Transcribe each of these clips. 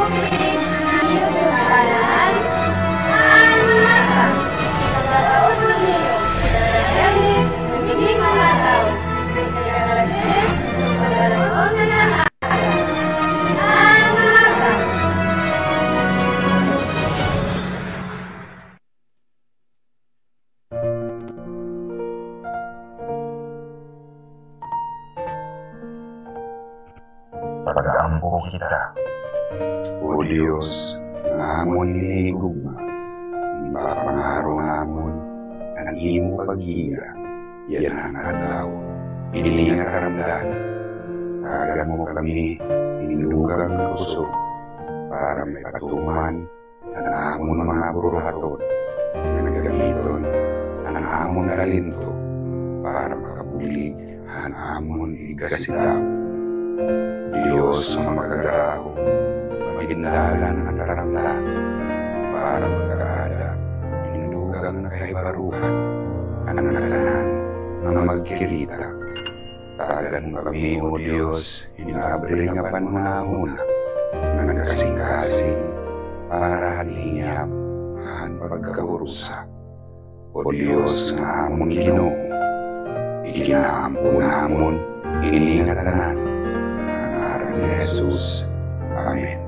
page ng YouTube channel Han Masa. Pagkakaunod ninyo, Ernis, nagiging mga tao. Alas 10, alas 11 ng araw. Han Masa. Pag-aampo kita, O Diyos, nga amon hinigugma, ipapangaro namon ang imo paghiga, yan ang adlaw, ini nga karamdaman. Tagan mo kami, inugang kusog, para may patuman ang amon mga burahaton, na nagagamiton ang amon kalinto, para makabulig ang amon igasitaw. Diyos ang magagaraho, maginlalan ang karamdaman, para magkakaada, inugang na kaibaruhan, ang natanan ng magkirita. Tagan mo kami, O Diyos, inaabri nga panmahuna, na nagkasing-kasing, para halinyap, ang pagkaurusa. O Diyos, nga amon Ginoo, iginaampo namon, iningatanan, ang aral ni Jesus. Amen.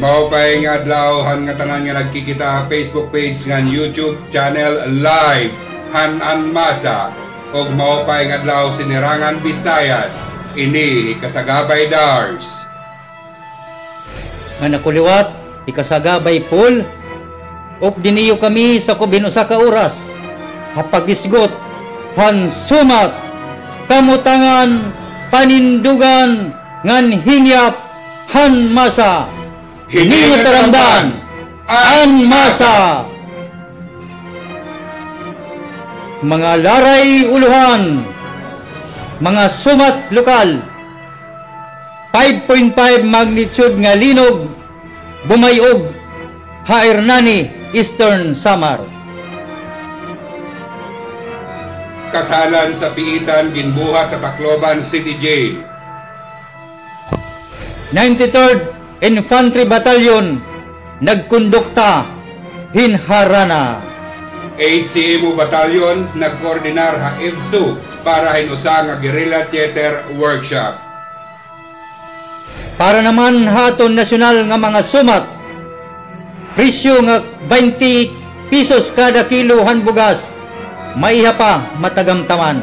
Maupay nga adlaw han nga tanan nga nagkikita Facebook page ngan YouTube channel live Han Masa og maupay nga adlaw sinirangan Visayas ini ikasagabay Dars. Nga nakuliwat ikasagabay Paul og diniyo kami sa kubinusa ka oras hapagisgot han sumat kamutangan panindugan ngan hingyap Han Masa. Hini nga taramdan, Han Masa! mga laray uluhan, mga sumat lokal, 5.5 magnitude nga linog, bumayog, Hernani, Eastern Samar. Kasalan sa piitan ginbuhat sa Tacloban City Jail. 93rd Infantry Battalion nagkondukta hinharana. 8 CMU Battalion nagkoordinar ha IBSU para hinusa nga guerrilla theater workshop. Para naman haton nasyonal nga mga sumat, presyo nga 20 pesos kada kilo han bugas, maiha pa matagamtaman.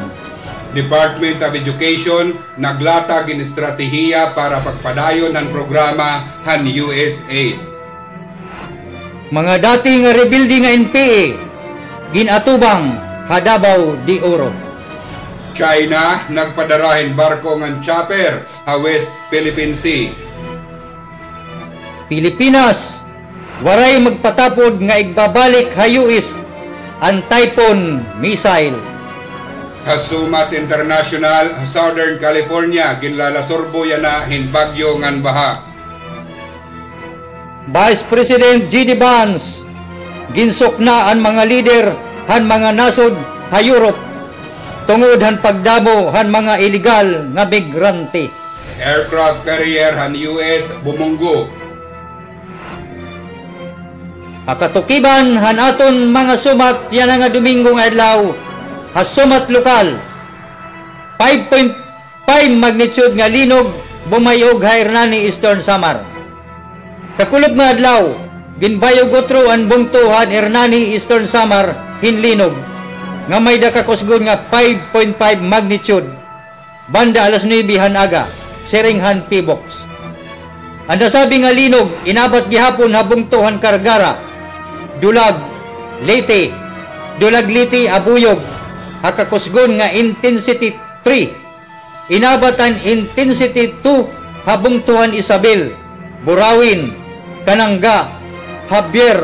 Department of Education naglatag in estratehiya para pagpadayon ng programa han USAID. Mga dating nga rebuilding nga NPA, ginatubang Hadabaw di Oro. China nagpadarahin barko ng chopper ha West Philippine Sea. Pilipinas, waray magpatapod nga igbabalik ha US ang Typhoon missile. Hasumat International Southern California ginlalasorbo yana hin bagyo ngan baha. Vice President J.D. Vance, ginsukna ang mga leader han mga nasod ha Europe tungod han pagdamo han mga illegal nga migrante. Aircraft carrier han US bumunggo. Akatukiban han aton mga sumat yan nga Domingo nga adlaw, ha sumat lokal 5.5 magnitude nga linog, bumayog ha Hernani, Eastern Samar. Kakulob nga adlaw, ginbayog otro ang bungtuhan Hernani, Eastern Samar hinlinog nga may dakakusgon nga 5.5 magnitude banda alas 9 han aga Siringhan Pibox. Ang nasabi nga linog inabat gihapon ha bungtuhan Kargara, Dulag, Leyte, Dulag Leyte, Abuyog, hakakusgon nga intensity 3. Inabatan intensity 2 habungtuhan Isabel, Burawin, Kananga, Javier,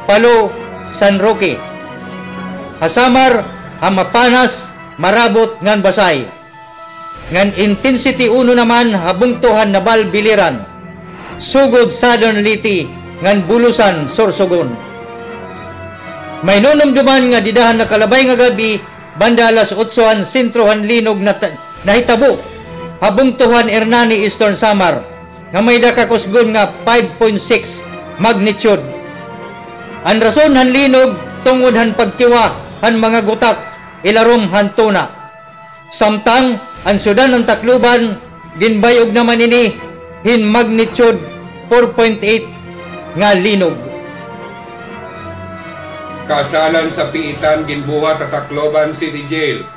Palo, San Roque. Hasamar, Hamapanas, Marabot ngan Basay. Ngan intensity 1 naman habungtuhan Nabal Biliran, Sugod Southern Leyte ngan Bulusan, Sorsogon. May nunumduman nga didahan na kalabay nga gabi banda alas 8 sentrohan linog na nahitabo habungtuhan Hernani, Eastern Samar nga may dakakusgon nga 5.6 magnitude. Ang rason han linog tungod han pagkiwa han mga gutak ilarom han tuna. Samtang ang syudad ng Tacloban ginbayog naman ini hin magnitude 4.8 nga linog. Kasalan sa piitan ginbuhat sa Tacloban City Jail.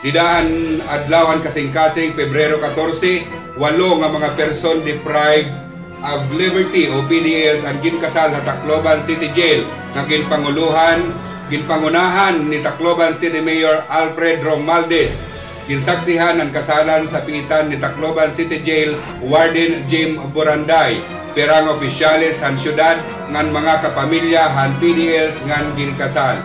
Didahan adlawan kasing-kasing Pebrero 14, 8 nga mga person deprived of liberty o PDLs ang ginkasal sa Tacloban City Jail nga ginpangunahan ni Tacloban City Mayor Alfred Romualdez. Ginsaksihan ang kasalan sa piitan ni Tacloban City Jail Warden Jim Boranday, perang opisyales han syudad ngan mga kapamilya han PDLs ngan ginkasal.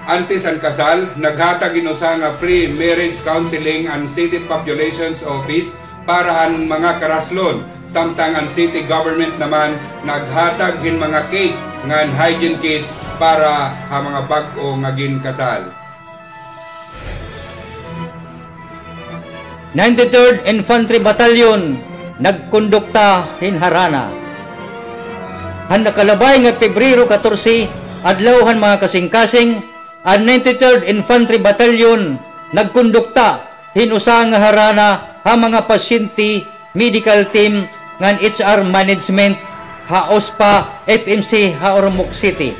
Antes ang kasal, naghatag inusa nga pre-marriage counseling ang City Populations Office para han mga karaslon, samtang ang city government naman naghatag hin mga cake ngan hygiene kits para ha mga bag-o nga ginkasal. 93rd Infantry Battalion nagkondukta hinharana. Han nakalabay nga Pebrero 14 adlawhan mga kasing-kasing ang 93rd Infantry Battalion nagkondukta hinusa nga harana ha mga pasyente medical team ngan HR management ha OSPA FMC ha Ormoc City.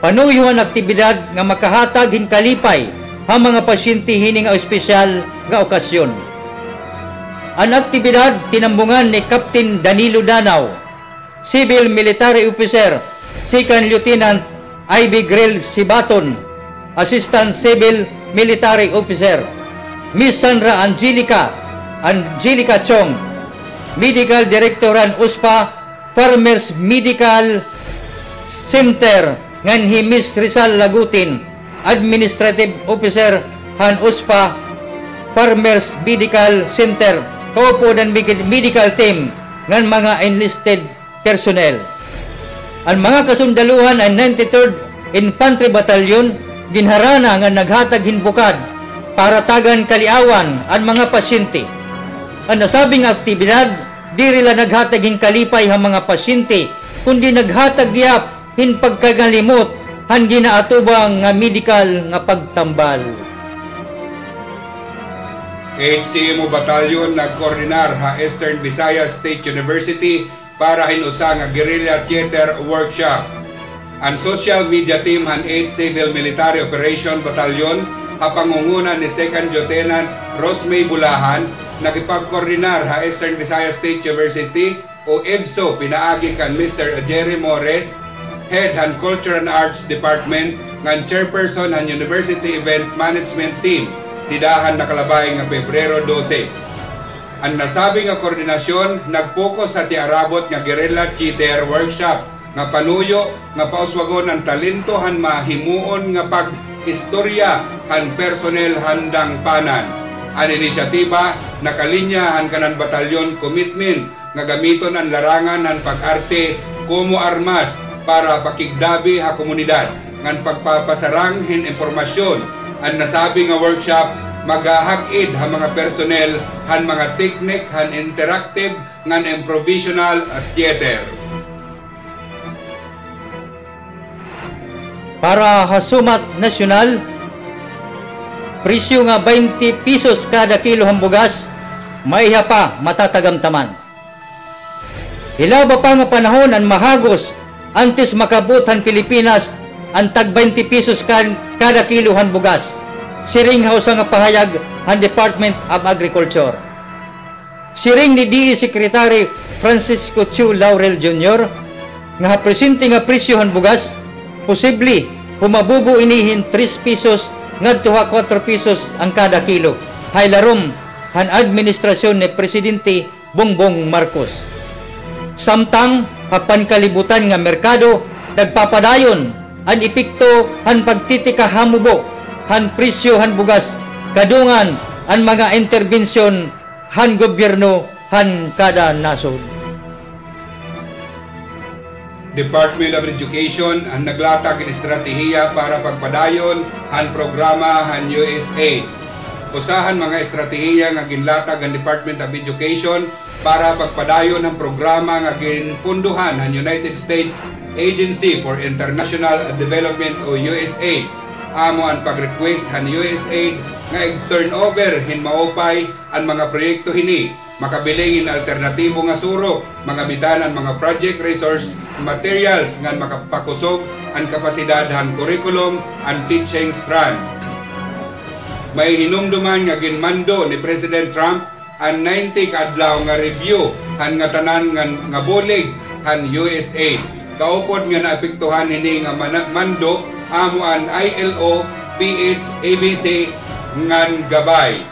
Panuyuhan aktibidad nga makahatag hinkalipay ha mga pasyente hining espesyal nga okasyon. Ang aktibidad tinambungan ni Captain Danilo Danao, Civil Military Officer, Second Lieutenant Ivy Grell Sibaton, Assistant Civil Military Officer, Miss Sandra Angelica Chong, Medical Directoran USPA Farmers Medical Center ngan hi Miss Rizal Lagutin, Administrative Officer han USPA Farmers Medical Center kaupo ng medical team ng mga enlisted personnel. Ang mga kasundaluhan ay 93rd Infantry Battalion ginharana nga naghatag hinbukad para tagan kaliawan ang mga pasyente. Ang nasabing aktibidad diri la naghatag kalipay ang mga pasyente kundi naghatag gyap hin pagkagalimot han ginaatubang nga medical nga pagtambal. HCMO Battalion nagkoordinar ha Eastern Visayas State University para hinusa nga guerrilla theater workshop. Ang social media team han 8th Civil Military Operation Battalion ha pangunguna ni 2nd Lieutenant Rosmay Bulahan nakipagkoordinar ha Eastern Visayas State University o EBSO pinaagi kan Mr. Jerry Morris, Head han Culture and Arts Department ngan Chairperson han University Event Management Team didahan nakalabay nga Pebrero 12. Ang nasabi nga koordinasyon nagpokus sa tiarabot nga guerrilla theater workshop nga panuyo nga pauswagon ang talento han mahimuon nga pag-istorya han personnel handang panan. Ang inisyatiba nakalinya han kanan batalyon commitment nga gamiton ang larangan han pag-arte como armas para pakigdabi ha komunidad ngan pagpapasarang hin impormasyon. Ang nasabi nga workshop magahag-id ha mga personnel han mga teknik han interactive ngan improvisational theater. Para hasumat nasyonal, presyo nga 20 pesos kada kilo ang bugas, maiha pa matatagamtaman. Hilaba pa nga panahon ang mahagos antes makabutan Pilipinas ang tag 20 pesos kada kilo ang bugas. Siring hausa nga pahayag ang Department of Agriculture. Siring ni DE Secretary Francisco Chu Laurel Jr. nga presente nga presyo ang bugas, posible pumabubo inihin 3 pesos ngadto 4 pesos ang kada kilo. Haylarom han administrasyon ni Presidente Bongbong Marcos. Samtang hapan kalibutan nga merkado nagpapadayon ang epekto han pagtitika hamubo han presyo han bugas kadungan ang mga interbensyon han gobyerno han kada nasod. Department of Education ang naglatag ng estratehiya para pagpadayon han programa han USAID. Usahan mga estratehiya nga ginlatag ang Department of Education para pagpadayon ang programa nga ginpunduhan han United States Agency for International Development o USAID. Amo ang pag-request han USAID nga i-turnover hin maupay ang mga proyekto hini makabilingin alternatibo nga surok, mga bitanan mga project resource materials nga makapakusog ang kapasidad han curriculum and teaching strand. May hinumduman nga ginmando ni President Trump ang 90 kaadlaw nga review han nga tanan nga bulig han USAID. Kaupod nga naapektuhan hini nga mando amo ang ILO, PH, ABC ngan gabay.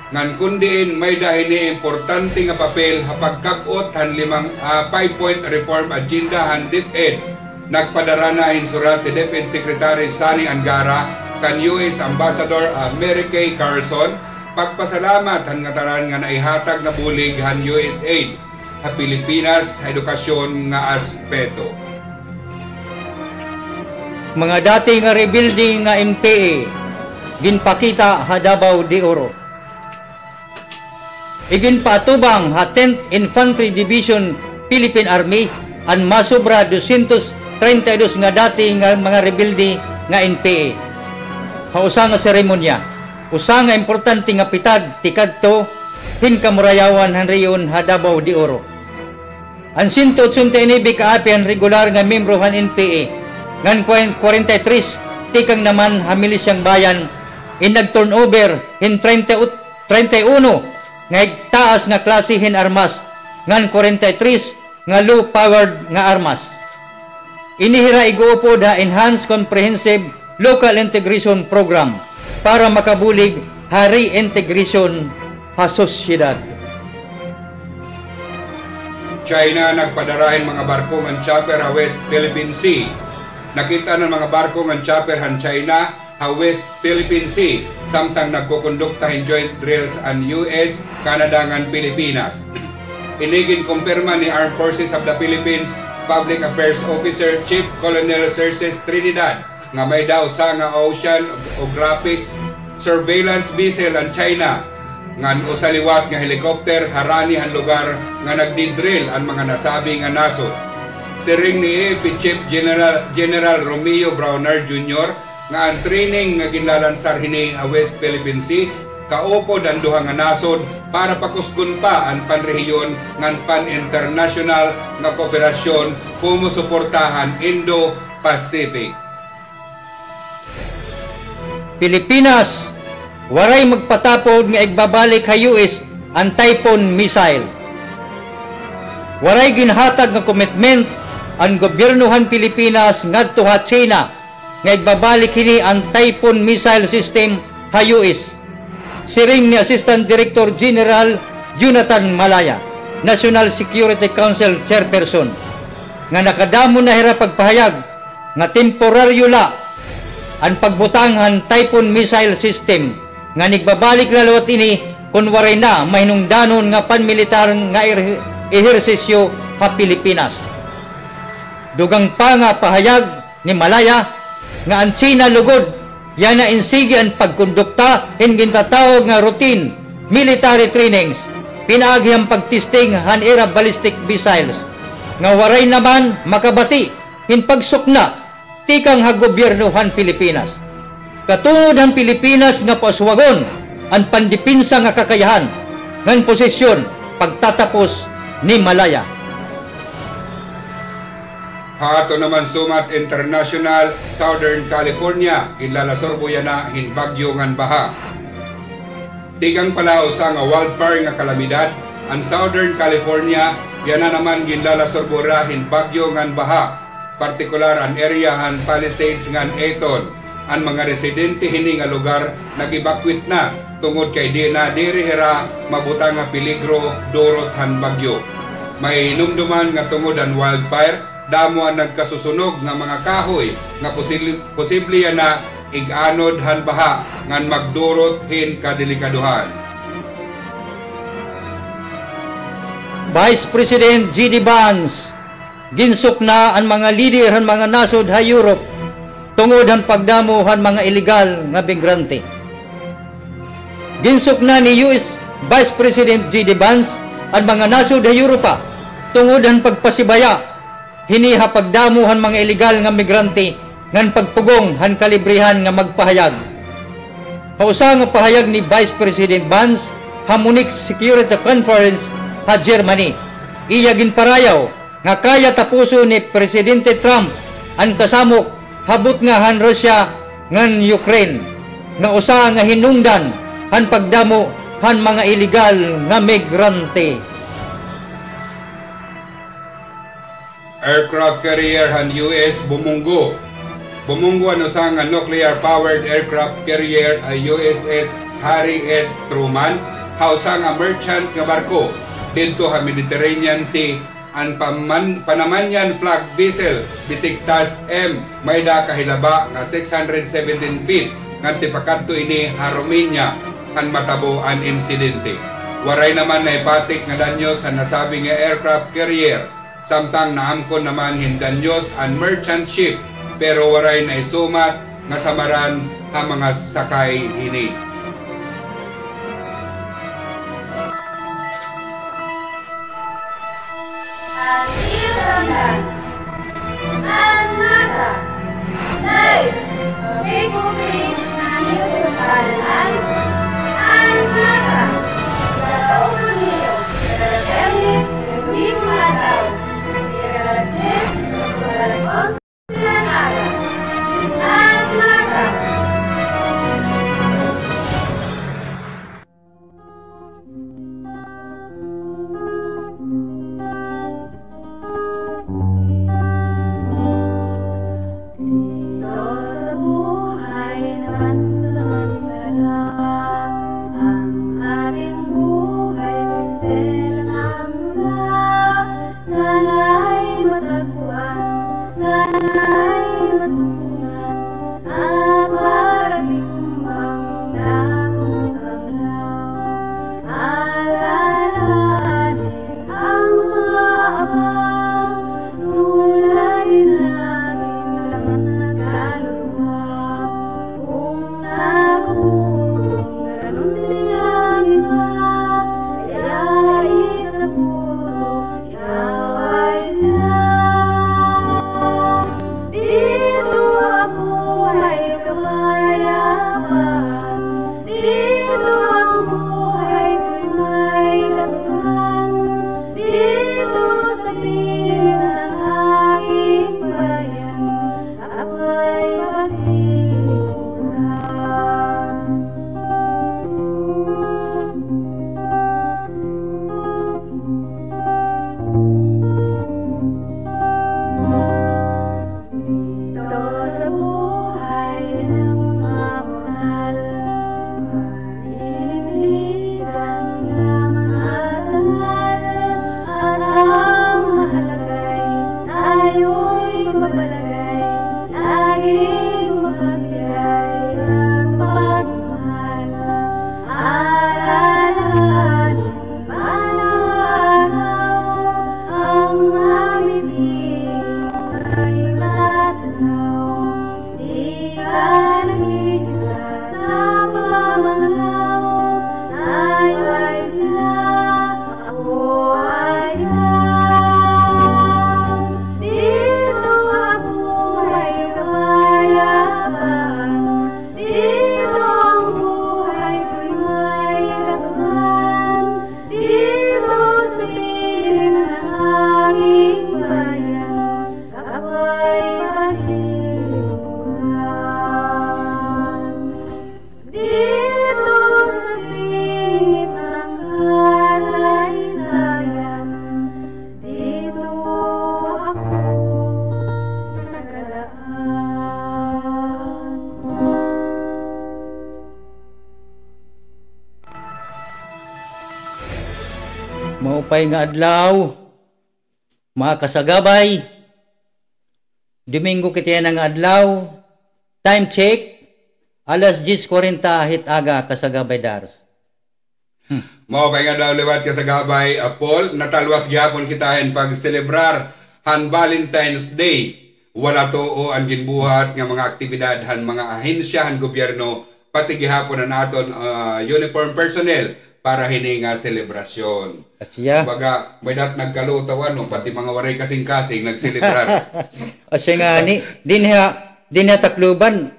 Ngan kundiin may dahini importante nga papel hapagkabot han 5-point reform agenda han DepEd. Nagpadara hin surat ni DepEd Secretary Sani Angara kan US Ambassador Mary Kay Carlson pagpasalamat han nga tanan nga naihatag na bulig han USAID ha Pilipinas edukasyon nga aspeto. Mga dati nga rebuilding nga NPA ginpakita ha Davao de Oro. Iginpatubang ha 10th Infantry Division Philippine Army ang masubra 232 nga dati nga mga rebuilding nga NPA. Ha usa nga seremonya, usa nga importante nga pitad tikadto hin kamurayawan han riyon ha Davao de Oro. Ang 189 kaapi ang regular nga membro han NPA ngan 43 tikang naman ha milisyang bayan in nag-turnover in 31 nga taas nga klase hin armas ngan 43 nga low-powered nga armas. Inihira iguupod ha Enhanced Comprehensive Local Integration Program para makabulig ha reintegration ha sosyedad. China nagpadarahin mga barko ng chopper ha West Philippine Sea. Nakita ng mga barko ng chopper han China ha West Philippine Sea samtang nagkukondukta in joint drills ang US, Canada ngan Pilipinas. Inigin kumpirma ni Armed Forces of the Philippines Public Affairs Officer Chief Colonel Cerces Trinidad nga may daw sa nga oceanographic surveillance vessel ang China ngan usaliwat nga helicopter harani ang lugar nga nagdidrill ang mga nasabi nga nasod. Siring ni AFP Chief General Romeo Browner Jr. nga ang training nga ginlalansar hini a West Philippine Sea kaupod ang duha nga nasod para pakuskon pa ang panrehiyon ngan pan-international nga kooperasyon kumusuportahan Indo-Pacific. Pilipinas, waray magpatapod nga igbabalik ha US ang Typhoon missile. Waray ginhatag nga commitment ang gobyernohan Pilipinas ngadto ha China nga igbabalik hini ang Typhoon missile system ha US. Siring ni Assistant Director General Jonathan Malaya, National Security Council Chairperson, nga nakadamo na hira pagpahayag nga temporaryo la ang pagbutanghan Typhoon missile system nga nigbabalik lalawat ini kung waray na mahinungdanon nga panmilitar nga ehersisyo ha Pilipinas. Dugang pa nga pahayag ni Malaya nga ang China lugod yan na insigi ang pagkondukta hingin tatawag nga routine military trainings pinaagi ang pagtesting han era ballistic missiles nga waray naman makabati in pagsukna tikang ha gobyernohan Pilipinas. Katungod ang Pilipinas nga paswagon ang pandipinsa nga kakayahan ng posisyon pagtatapos ni Malaya. Hato naman sumat international Southern California kinlalasorbo yana hin bagyo ngan baha. Tigang palaos nga wildfire nga kalamidad ang Southern California yana naman ginlalasorbo ra hin bagyo ngan baha. Partikular ang area han Palisades ngan Eton. Ang mga residente hini nga lugar nagibakwit na tungod kay di na dirihira mabutang nga peligro durot han bagyo. May hinumduman nga tungod ang wildfire damo ang nagkasusunog nga mga kahoy nga posible yan na ig-anod han baha ngan magdurot hin kadelikaduhan. Vice President J.D. Vance ginsuk na ang mga lider han mga nasod ha Europe tungod han pagdamo han mga illegal nga migrante. Ginsuk na ni US Vice President J.D. Vance ang mga nasod ha Europa tungod han pagpasibaya hini ha pagdamo han mga illegal nga migrante ngan pagpugong han kalibrihan nga magpahayag. Kausa nga pahayag ni Vice President Vance ha Munich Security Conference ha Germany. Iya ginparayaw nga kaya tapuso ni Presidente Trump ang kasamok habot nga han Russia ngan Ukraine nga usa nga hinungdan han pagdamo han mga illegal nga migrante. Aircraft carrier han US bumunggo. Bumunggo ano sa nga nuclear-powered aircraft carrier ay USS Harry S. Truman, hausa nga merchant nga barko dito ha Mediterranean Sea ang Panamanian flag vessel bisigtas M may da kahilaba nga 617 feet nganti pakadto ini ha Romania ang matabo ang insidente. Waray naman na ipatik nga danyos ang nasabi nga aircraft carrier. Samtang naamkon naman hindanyos ang merchant ship pero waray na isumat nga samaran ang mga sakay ini. At iulangan ang masa live Facebook page ng YouTube channel ang masa Gataon niyo Ernest Republic Mataw alas 10 alas 11 ng araw ang masa dito sa buhay na pansamantala ang ating buhay sinselang amula. Sana'y matagpuan, sana'y masundan at Maupay nga adlaw, mga kasagabay, Domingo kiti nga adlaw, time check, alas 10:40 hit aga kasagabay daros. Maupay nga adlaw liwat kasagabay, Paul, natalwas gyapon kitahen pag celebrar han Valentine's Day. Wala to o ang ginbuhat nga mga aktibidad han mga ahensya han gobyerno pati gihapon ang aton uniform personnel para hini nga selebrasyon. Asya. Baga may dat nagkalutawan no pati mga waray kasing-kasing nagselebrar. Asya nga ni dinha Tacloban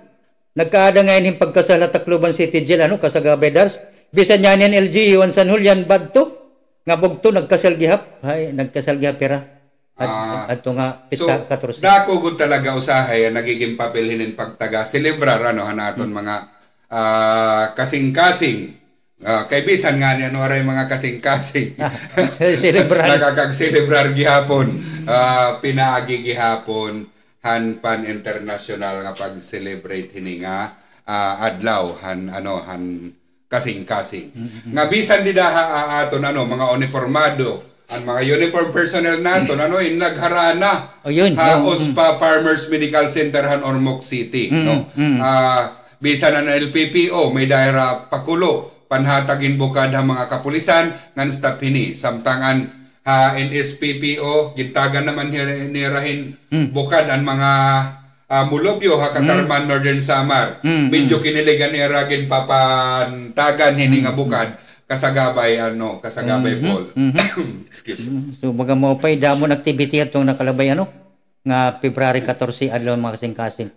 nagkaada nga ining pagkasala Tacloban City Jail kasagabay dars bisan yan LG Juan San Julian badto nga bugto nagkasal gihap pera. Ato nga pita 14. Dako gud talaga usahay nagiging papel hinin pagtaga celebrar hanaton mga kasing-kasing. Kay bisan nga ni aray mga kasing-kasing. Nakakag-celebrar gihapon. Pinaagi gihapon han pan international nga pag-celebrate hini nga adlaw han kasing-kasing. Nga bisan di daha aton mga uniformado ang mga uniform personnel nato nagharana OSPA Farmers Medical Center han Ormoc City bisan ang LPPO may daira pakulo panhatagin bukad ang mga kapulisan ngan staff hini samtangan NSPPO gintagan naman nirahin bukad ang mga Mulobyo Katarman Northern Samar medyo kiniligan nira gin papantagan hini nga bukad kasagabay Paul. Excuse me. So baga mo pay damon activity atong nakalabay nga February 14 adlaw mga kasing-kasing.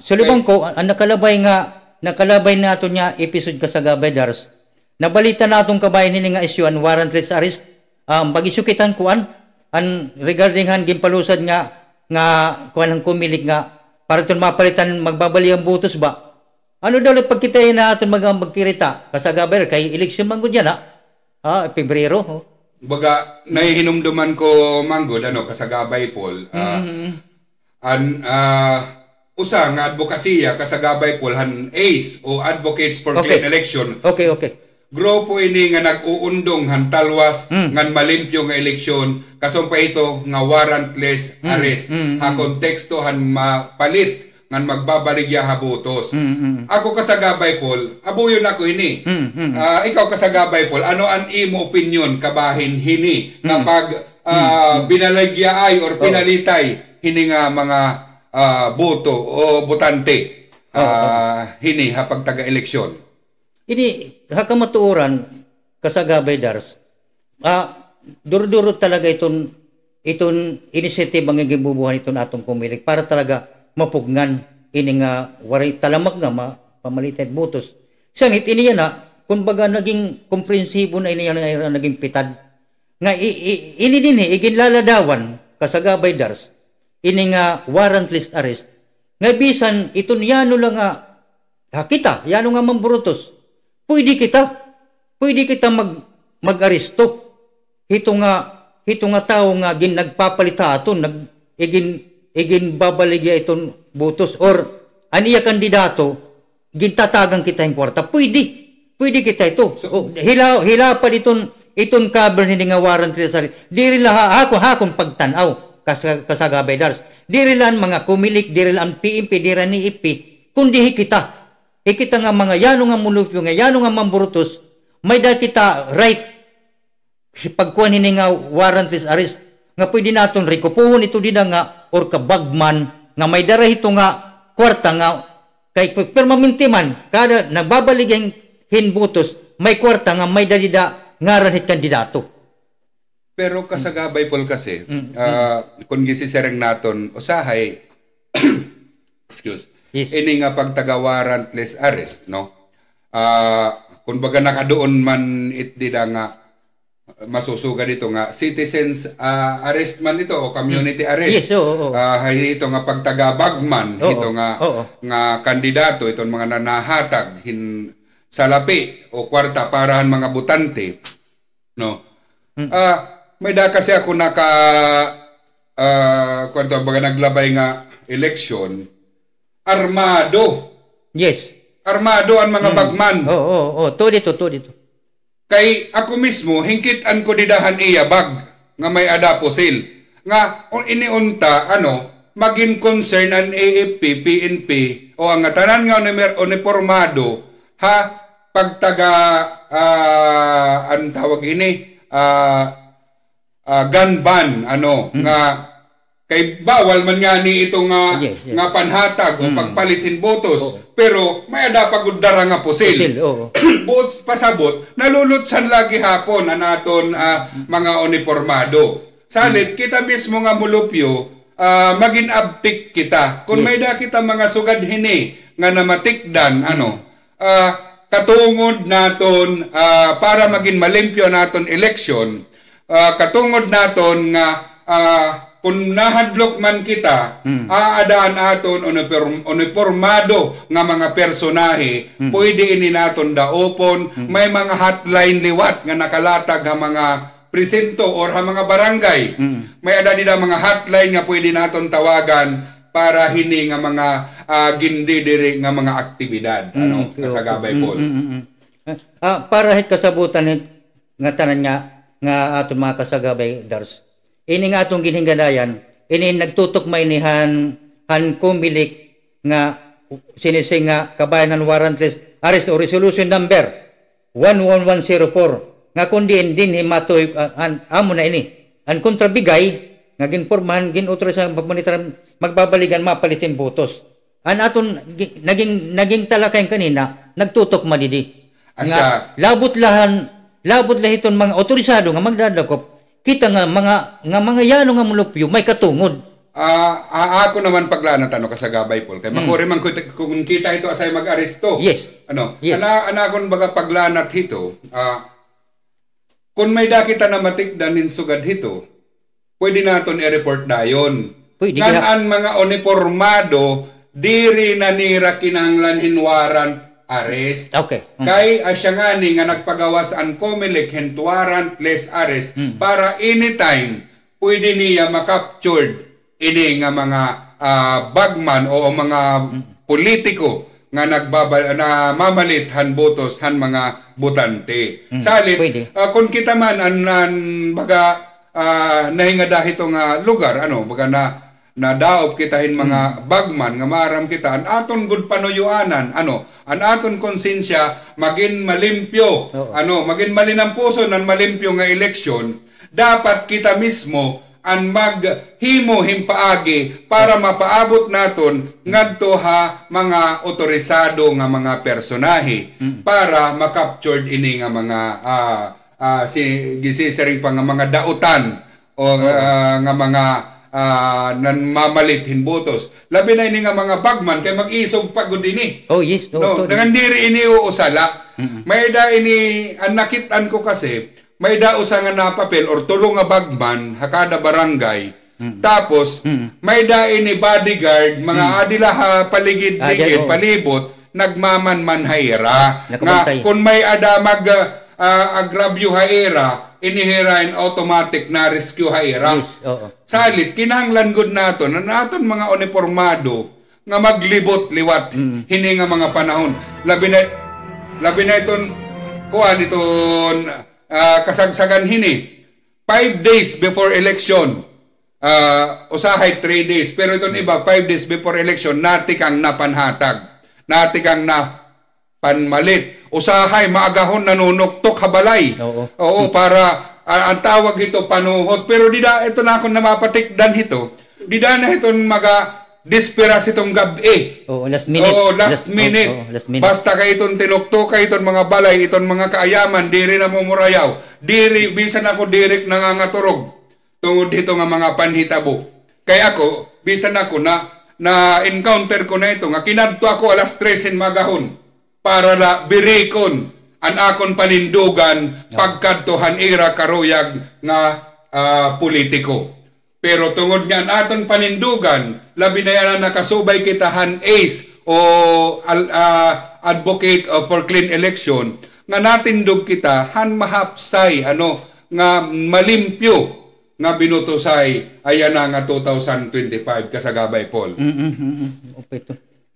Sulibang ko ang nakalabay nato niya episode kasagabay dars. Nabalita natong kabayan nini nga issue an warrantless arrest. Bagisukitan kuan an regarding han gimpalusad nga kuan ang kumilik nga para ton mapalitan magbabali ang butos ba. Ano daw pagkita na aton magkirita kasagabay kay eleksyon manggod yan Pebrero. Baga nahihinumduman ko manggod kasagabay Paul. Usa nga advokasya kasagabay Paul han ACE o Advocates for Clean Election. Okay. Grupo ini nga nag-uundong han talwas ngan malimpyo nga eleksyon kasumpay ito nga warrantless arrest. Konteksto han mapalit ngan magbabaligya habutos. Ako kasagabay Paul, abuyon ako ini. Ikaw kasagabay Paul, ano ang imo opinion kabahin hini kapag binaligya ay or pinalitay hini nga mga boto o botante hini hapag taga-eleksyon? Ini hakamatuoran kasagabay dars. Duro-duro talaga iton initiative ang gibubuhan iton atong kumilik para talaga mapugnan ini nga waray talamak nga pamalited butos. Sangit ini na kumbaga naging komprehensibo na ini nga naging pitad. Nga ini din iginlaladawan kasagabay dars. Ini nga warrantless arrest. Nga bisan iton yano lang nga kita, yano nga mamburutos. Pwede kita mag-aresto. Hito nga tao nga nagpapalita aton igin babaligya itong butos or aniya kandidato gintatagang kita yung kwarta pwede kita ito hila pa itong cover hindi nga warrantless arrest di rin hakon pagtanaw kasagabay dars di rin lang mga kumilik di rin lang PMP di rin ni IP kundi hikita nga mga yano nga mulupyo nga yano nga mamburutos may da kita right pagkuhan hindi nga warrantless arrest nga pwede naton rikupuhon ito din nga or kabagman nga may dara ito nga kwarta nga kay permamintiman kada nagbabalik ang hinbutos may kwarta nga may dalida ngaran hit kandidato. Pero kasagabay Paul kasi kung gisisereng naton usahay ini nga pagtaga warrantless arrest kung baga nakadoon man itdida nga masusuga dito nga citizens arrest man ito o community arrest. Ito nga pagtaga bagman ito nga kandidato itong mga nanahatag salapi o kwarta parahan mga butante may da kasi ako kwento baga naglabay nga election armado ang mga bagman to dito Kay ako mismo, hingkitan ko didahan iyabag nga may adaposil. Nga, iniunta, maging concern ang AFP, PNP, o ang tanan nga uniformado, pagtaga, ang tawag ini, gun ban, nga, kay bawal man nga ni ito nga, nga panhatag o pagpalitin botos. Pero may adapagod dara nga pusil. Buot pasabot, nalulutsan lagi hapon naton mga uniformado. Salit, kita mismo nga mulupyo, maging abtik kita. Kung may da kita mga sugad hini nga namatikdan, katungod naton para maging malimpyo naton election, katungod naton nga kung nahadlok man kita, aadaan aton uniformado nga mga personahe, pwede ini naton daopon, may mga hotline liwat nga nakalatag nga mga presinto or ha mga barangay. May ada nila mga hotline nga pwede naton tawagan para hini nga mga gindidiri nga mga aktibidad. Kasagabay po. Para hit kasabutan nga tanan nga aton mga kasagabay, Dars. Ini nga atong ginhinggadayan, ini nagtutok mainihan kumilik nga sinising nga kabayanan warrantless arrest o resolution number 11104 nga kundi din himatoy amo na ini ang kontrabigay nga ginpormahan ginautorisahan pagmonitoran magbabalikan mapalitin botos. An aton naging talakay kanina nagtutok madidi nga labot lahiton mga otorisado nga magdadakop kita nga mga yano nga mulupyo may katungod. Ako naman paglanat kasagabay Paul kay makuri man kung kita ito asay mag-aresto. Yes. Yes. Anakon baga paglanat hito. Kung may dakita na matikdan nin sugad hito, pwede naton i-report dayon. Ngan mga uniformado diri na nira kinahanglan hinwaran arrest. Okay. Kay asya nga ni nga nagpagawas ang COMELEC warrantless arrest para anytime pwede niya makaptured ini nga mga bagman o mga politiko nga na mamalit han botos han mga botante. Salit kung kita man baga nahingada itong lugar baga na daop kitahin mga bagman nga maram kita an aton good panuyuanan an aton konsensya maging malimpyo maging malinampuso nan malimpyo nga eleksyon dapat kita mismo an maghimo himpaagi para mapaabot naton ngadto mga otorisado nga mga personahe para makaptured ini nga mga gisisiring pa nga mga dautan o nga mga nan mamalit hin botos. Labi na ini nga mga bagman kay mag-isog pagod ini. Oh yes. Dengan diri ini uusala. May da ini ang nakitaan ko kasi may da usa nga na papel or tulong nga bagman hakada barangay. Tapos may da ini bodyguard mga adila paligid-ligid palibot nagmaman haira nga kung may ada mag agravyo haira inihirain automatic na rescue haira. Yes, salit kinahanglan gud naton mga uniformado nga maglibot liwat hini nga mga panahon labi na iton kuan iton kasagsagan hini 5 days before election usahay 3 days pero iton iba 5 days before election nati kang napanhatag nati kang napanmalit usahay maagahon nanunuktok habalay. Oo para ang tawag ito panuhot pero dida ito na akong namapatikdan hito dida na iton maga desperas itong gabi. Last minute. Basta kay iton tinuktok kay iton mga balay iton mga kaayaman diri na mumurayaw diri bisan ako direk nangangaturog tungod dito nga mga panhitabo kay ako bisan ako na encounter ko na ito nga kinadto ako alas 3 magahon para la birikon an akon panindugan pagkadtohan ira karuyag nga politiko. Pero tungod nga an aton panindugan labi na yan nakasubay kitahan ACE o Advocate for Clean Election nga natindog kita han mahapsay nga malimpyo nga binutosay ayan na nga 2025 kasagabay Paul.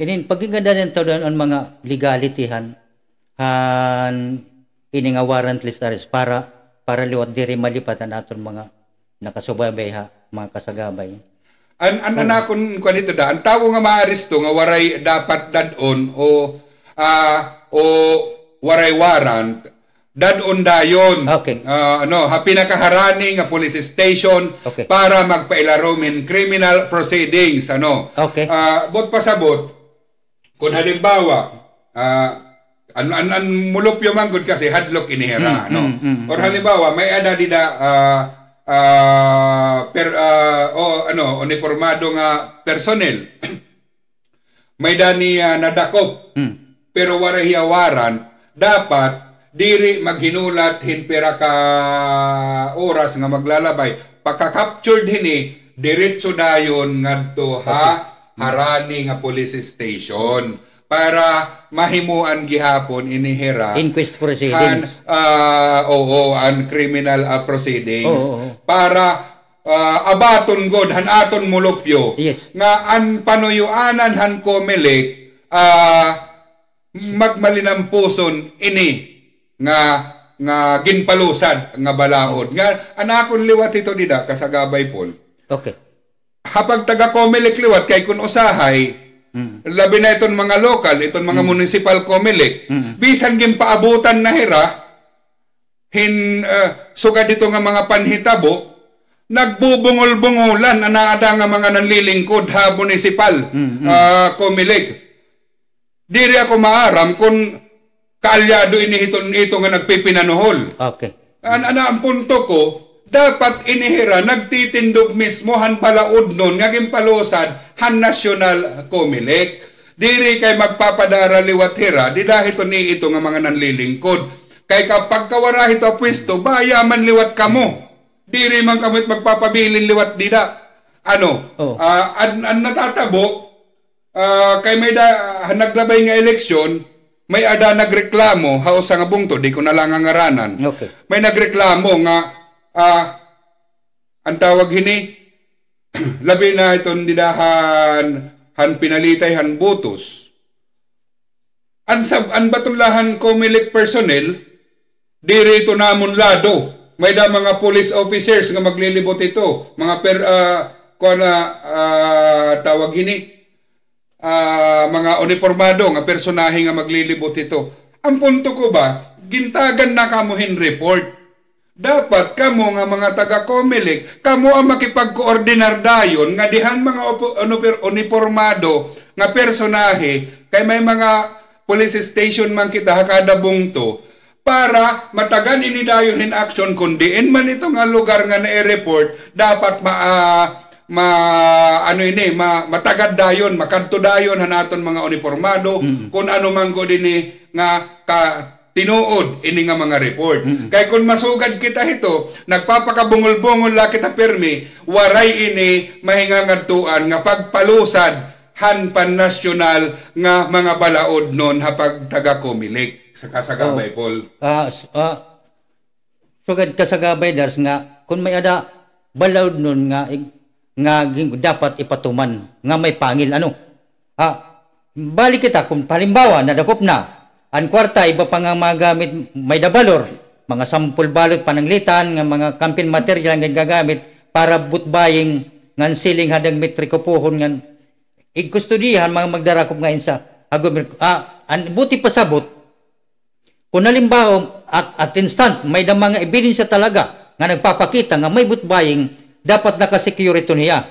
Inin pagiganda ng tawdan ang mga legality ini nga warrantless arrest para liwat diri malipatan aton mga nakasubabay ha, mga kasagabay. Anakon ko nito da, ang tao nga maaresto nga waray dapat dadon o waray warrant, dadon dayon. Okay. Pinakaharani nga police station Okay. para magpailarom in criminal proceedings. Okay. Bot pasabot, kung halimbawa, mulupyo man gud kasi hadlok inihera. Or halimbawa, may ada dida uniformado nga personnel may dani nadakop pero wala hiya warrant, dapat diri maghinulat hinpera ka oras nga maglalabay pagka-captured hini diretso dayon ngadto harani nga police station para mahimuan gihapon inihera Inquest proceedings. An criminal proceedings para abaton god hanaton mulupyo. Yes. Nga an panuyuanan han Comelec magmalinampuson ini nga ginpalusad nga balaod nga anakon liwat ito dida kasagabay Paul. Okay. Hapag taga Comelec liwat kay kun usahay labi na iton mga lokal, iton mga municipal Comelec, bisan gimpaabutan na hira, sugad dito nga mga panhitabo, nagbubungol-bungolan na naada nga mga nanlilingkod ha municipal Comelec. Diri ako maaram kung kaalyado inihiton ito nga nagpipinanuhol. Okay. Ang punto ko, dapat inihira, nagtitindog mismo han balaod nun, nga gimpalusad han National Comelec. Diri kay magpapadara liwat hira, di dahil ni ito nga mga nanlilingkod. Kay kapag kawara ito pwesto, bayaman liwat kamo. Diri man kamit magpapabilin liwat dida. An natatabo, kay may naglabay nga eleksyon, may ada nagreklamo, haos nga bungto, di ko na lang ang ngaranan. Okay. May nagreklamo nga, ang tawag hini, labi na itong didahan, han pinalitay, han botos. An batulahan Comelec personnel, diri ito namon lado. May da mga police officers nga maglilibot ito. Mga tawag hini, mga uniformado nga personahe nga maglilibot ito. Ang punto ko ba, gintagan na kamuhin report. Dapat kamo nga mga taga Comelec, kamo ang makipag-koordinar dayon nga dihan mga uniformado nga personahe kay may mga police station man kita kada bungto para matagan ini dayon in action kundi man ito nga lugar nga na-report dapat matagad dayon, makadto dayon hanaton mga uniformado kung ano man ko dinhi nga tinuod ini nga mga report. Kay kung masugad kita ito, nagpapakabungol-bungol la kita permi, waray ini mahingangadtuan nga pagpalusad han pan-nasyonal nga mga balaod non hapag taga Comelec sa kasagabay Paul. Sugad kasagabay dars nga kung may ada balaod nun nga dapat ipatuman nga may pangil balik kita kung halimbawa nadakop na ang kwarta, iba pa nga magamit, may dabalor, mga sampul balot pananglitan, nga mga campaign material nga gagamit para butbaying ngan siling hadang metriko pohon ngan igkustudihan mga magdarakop nga insa. Buti pasabot, kung halimbawa at instant, may da mga ebidensya talaga nga nagpapakita nga may butbaying, dapat naka-security niya.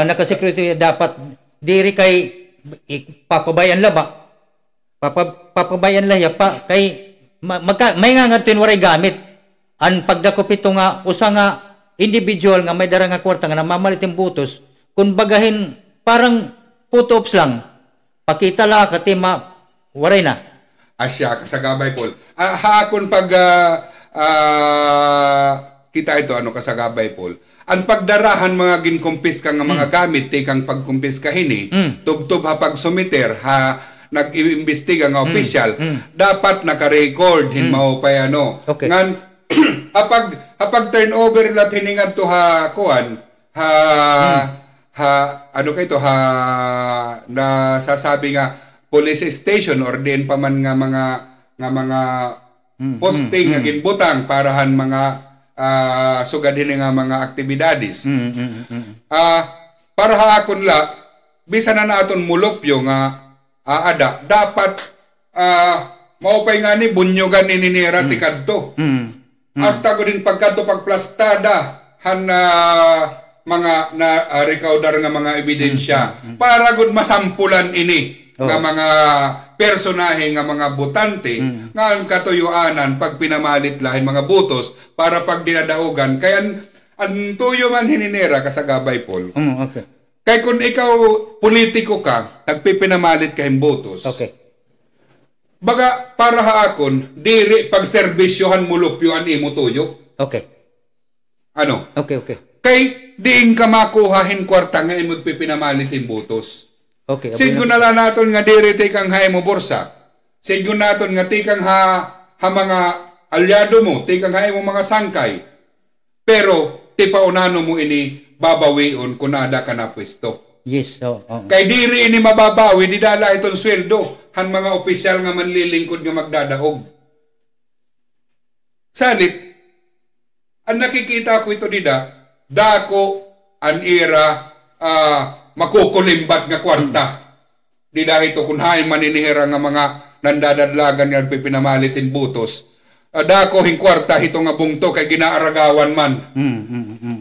Naka-security niya, dapat diri kay papabayan laba. Papabayan lahya pa kay may nga ngadto waray gamit an pagdakop ito nga usa nga individual nga may dara nga kwarta nga namamalit yung butos kung bagahin parang photo-ops lang pakita la katima waray na asya kasagabay Paul hakon pag kita ito kasagabay Paul ang pagdarahan mga ginkumpis ka nga mga gamit kang pagkumpis ka hini tugtub hapag sumiter nag-iimbestiga nga official dapat naka-record mao pa okay. Ngan hapag turnover lat hiningad to nasasabi nga police station or din pa man nga mga posting nga ginbutang parahan mga sugad din nga mga aktibidades. Para haakon la bisan na naton mulupyo nga ada dapat maupay nga ni bunyogan ni ninira tikadto. Hasta ko din pagkadto pagplastada han mga na-recaudar nga mga ebidensya para gud masampulan ini nga mga personahe nga mga botante nga ang katuyuanan pag pinamalit lahin mga butos para pag dinadaogan kaya ang tuyo man hininera kasagabay Paul. Okay. Kay kung ikaw politiko ka, nagpipinamalit ka yung butos. Okay. Baga para haakon diri pag serbisyohan mulupyo an imo tuyo. Okay. Ano? Okay. Kay diing ka makuhahin kwarta nga imo pipinamalit yung butos. Okay. Siguro na lang naton nga diri tikang hay mo borsa. Siguro naton nga tikang ha mga alyado mo, tikang hay mo mga sangkay. Pero tipaunano mo ini babawion kung nada ka na pwesto. Yes. Kay diri ini mababawi, di dala itong sweldo han mga opisyal nga manlilingkod nga magdadaog. Salit, ang nakikita ko ito dida, dako an ira makukulimbat nga kwarta. Di dahil ito kunhain maninihira nga mga nandadadlagan nga pipinamalitin butos. Dako hing kwarta ito nga bungto kay ginaaragawan man.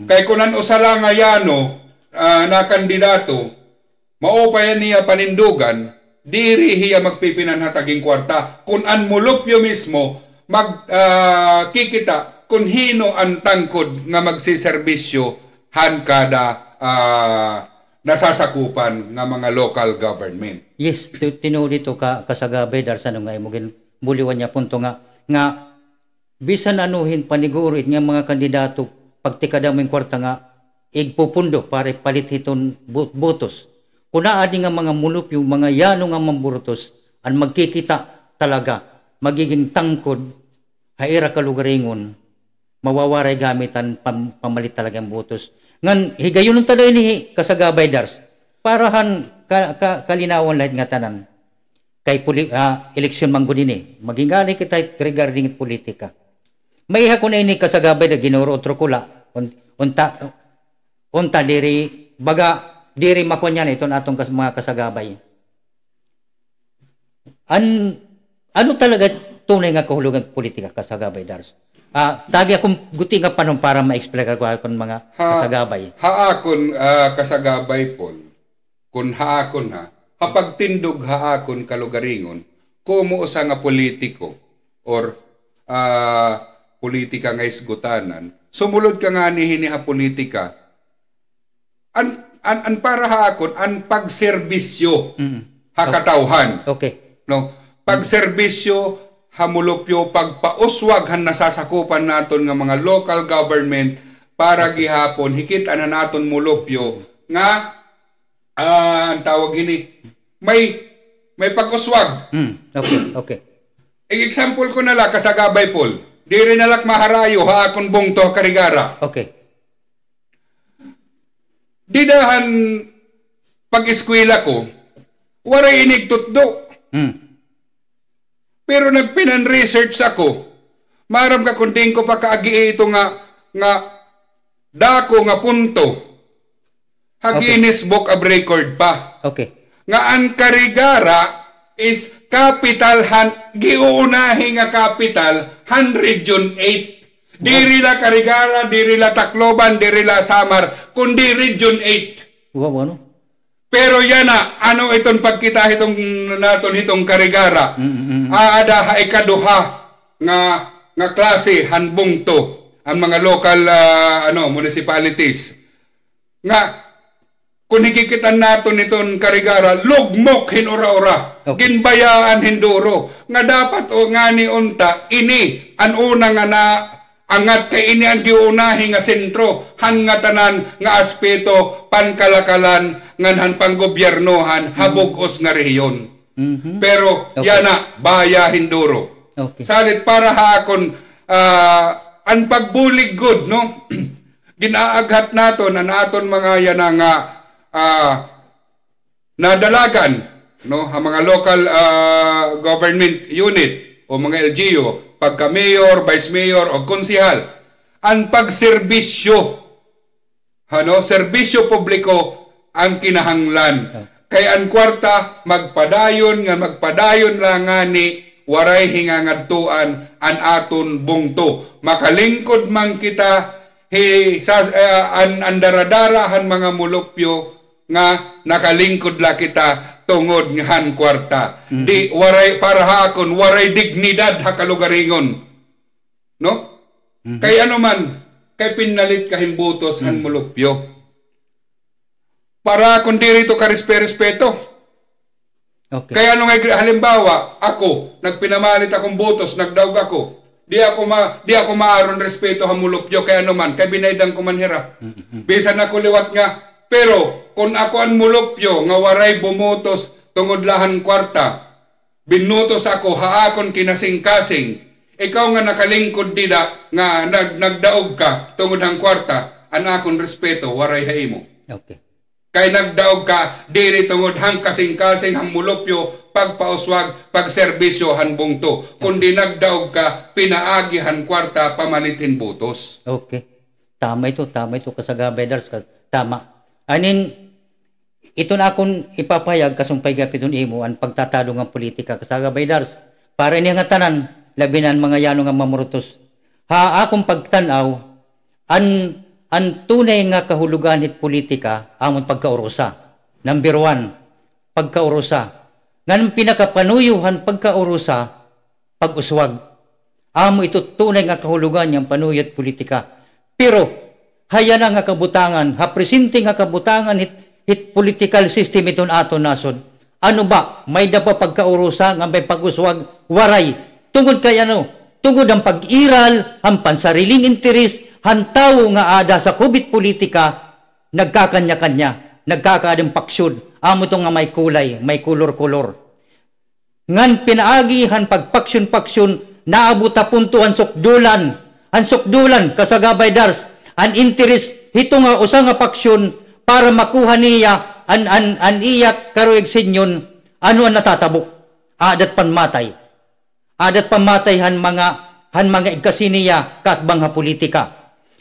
Kay kunan usala nga yano na kandidato, maupayan niya panindugan, diri hiya magpipinanhataging kwarta. Kung an mulupyo mismo, kikita kung hino ang tangkod nga magsiservisyo han kada nasasakupan nga mga local government. Yes, tinuli to kasagabay darsan nga imugin buliwan niya punto nga bisan anuhin panigurit nga mga kandidato pagtikada mo yung kwarta nga igpupundo para palit hiton botos. Kuna adi nga mga mulup yung mga yano nga mamburutos ang magkikita talaga magiging tangkod haira kalugaringon mawawaray gamitan pamalit talaga ang botos. Ngan higayon ng taday ni kasagabay dars parahan kalinawan lahat nga tanan kay eleksyon mangguni maging gali kita regarding politika. May ko na ini kasagabay na ginuro otro kula unta diri baga diri makunyan ito natong mga kasagabay. Ano talaga tunay nga kahulugan politika kasagabay dars? Tagi akong guti nga panon para ma-explain ko akong mga kasagabay. Haakon kasagabay Paul. Kun haakon hapagtindog haakon kalugaringon kumo usa nga politiko or politika nga isgutanan. Sumulod ka nga ni hiniha politika. An para haakon an pagserbisyo hakatawhan. Okay. No, pagserbisyo hamulupyo pagpauswag han nasasakupan naton nga mga local government para gihapon hikit ana naton mulupyo nga ang tawag ini may pag-uswag. Okay. Example ko na lang kasagabay Paul. Diri nalak maharayo haakon bungto karigara. Okay. Didahan pag-eskwela ko waray inigtutdo. Pero nagpinan research ako. Maram ka kunding ko pa kaagi ito nga dako nga punto. Guinness Book of Record pa. Okay. Nga ang karigara is capital giuunahi nga capital han Region 8. Diri la Karigara, diri la Tacloban, diri la Samar, kundi Region 8. Wow, ano? Pero yan ano itong pagkita itong naton itong Karigara. Aada ha ikaduha nga klase hanbungto ang mga local municipalities. Nga kung hikikitan naton itong Karigara, lugmok hinura-ura. Okay. Ginbayaan hinduro. Nga dapat o nga ni unta ini ang una nga na angat kay ini ang giunahi nga sentro han nga tanan nga aspeto pankalakalan nganhan panggobyernohan habog-os nga rehiyon. Pero yana baya hinduro. Okay. Salit para hakon ang pagbulig good no ginaaghat naton ang aton mga yana nga nadalagan no ang mga local government unit o mga LGU, pagka mayor, vice mayor o konsihal, ang pagserbisyo, serbisyo publiko ang kinahanglan. Kaya ang kwarta, magpadayon lang nga ni waray hingangadtuan an aton bungto. Makalingkod man kita, andaradarahan mga mulupyo, nga nakalingkod la kita tungod nga han kwarta. Di waray para hakon, waray dignidad ha kalugaringon. No? Kay ano man, kay pinalit kahimbutos han mulupyo. Para kung di rito ka respeto. Okay. Kaya ano nga, halimbawa, ako, nagpinamalit akong butos, nagdaog ako, di ako maaron respeto hamulupyo, kaya ano man, kay binaydang ko manhira. Bisan ako liwat nga, pero kung ako ang mulupyo, nga waray bumutos, tungod lahan kwarta, binutos ako, haakon kinasing-kasing, ikaw nga nakalingkod dida, nga nagdaog ka, tungod ang kwarta, anakon respeto, waray haimo. Okay. Kay nagdaog ka, diri tungod hang kasing-kasing hang mulupyo, pagpauswag, pagserbisyo han bungto. Kundi nagdaog ka, pinaagihan kwarta, pamalitin butos. Okay. Tama ito kasagabay dars. Tama. Anin, ito na akong ipapayag kasumpay gapiton imo ang pagtatalo ng politika kasagabay dars. Para niya nga tanan, labinan mga yano nga mamurutos. Akong pagtanaw, ang tunay nga kahulugan hit politika amon pagkaurusa. Number 1, pagkaurusa. Nganong pinakapanuyuhan pagkaurusa, pag-uswag. Amo ito tunay nga kahulugan yung panuyot politika. Pero, haya na nga kabutangan, hapresente nga kabutangan hit political system iton ato nasod. Ano ba? May dapa pagkaurusa nga may pag-uswag, waray. Tungod kay ano? Tungod ang pag-iral, ang pansariling interes, hantaw nga ada sa kubit politika, nagkakanya-kanya, nagkakaadang paksyon. Amo ito nga may kulay, may kulor-kulor. Ngan pinaagihan pagpaksyon-paksyon, naabuta punto ang sukdulan. Ang sukdulan, kasagabay dars, ang interes, ito nga usa nga paksyon, para makuha niya, an iyak karuig sinyon, ano ang natatabok? Adat panmatay. Adat pamatay han mga igkasiniya katbang ha politika.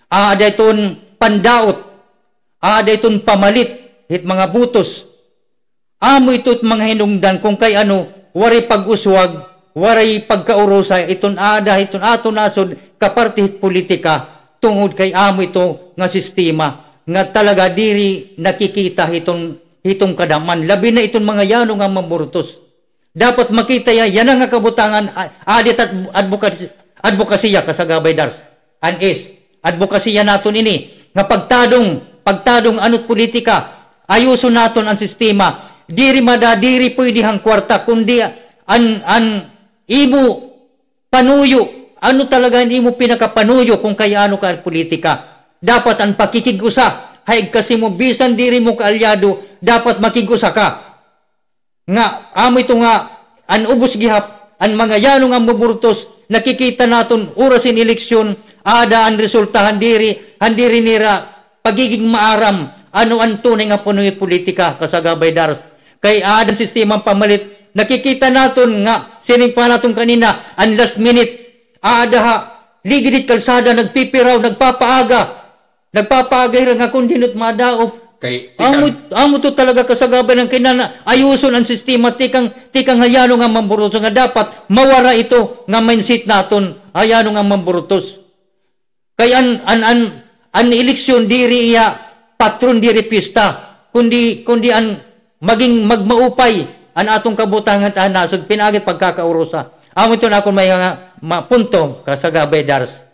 Ada iton pandaot, ada iton pamalit, hit mga butos. Amo ito't mga hinungdan kung kay ano, waray pag-uswag, waray pagkaurusa, iton ato nasod, kaparte hit politika, tungod kay amo ito nga sistema, nga talaga diri nakikita hitong kadaman, labi na iton mga yano nga mamurutos. Dapat makita yan nga kabutangan, adit at advokasya kasagabay dars, is advokasya naton ini nga pagtadong anot politika ayuso naton ang sistema diri madadiri pwede hang kwarta kundi an imo panuyo ano talaga imo pinakapanuyo kung kaya ano ka politika dapat ang pakikigusa haig kasi mo bisan diri mo kaalyado dapat makigusa ka nga amo ito nga an ubos gihap an mga yano nga maburtos nakikita naton oras in eleksyon ada ang resulta handiri nira pagiging maaram ano ang tunay nga punoy politika kasagabay dars kay ada ang sistemang pamalit nakikita naton nga sining pa naton kanina ang last minute ada ha ligidit kalsada nagpipiraw nagpapaaga nga kundinot madaop kay amo to talaga kasagabay ng kinana ayuson ang sistema tikang hayano nga mamburutos nga dapat mawara ito nga mindset naton hayano nga mamburutos. Kaya an eleksyon diri iya patron diri pista kundi an maging magmaupay an atong kabutangan ta nasod pinagit pagkakaurusa. Amo ito na akong may punto kasagabay dars.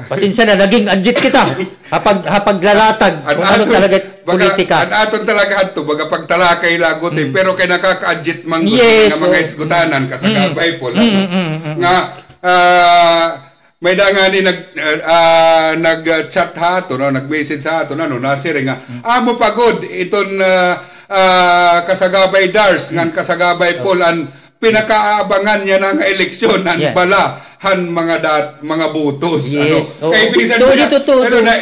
Pasensya na naging adjit kita hapag lalatag kung ano talaga politika. An aton talaga adto baga pagtalakay lagot pero kay nakaka-adjit man nga mga isgutanan kasagabay po nga may da nga ni nag-chat ha to no nag-message sa ato no nasir nga amo pagod iton kasagabay dars ngan kasagabay pol an pinakaabangan niya ng eleksyon an bala han mga butos. Yes. Ano? Kay bisan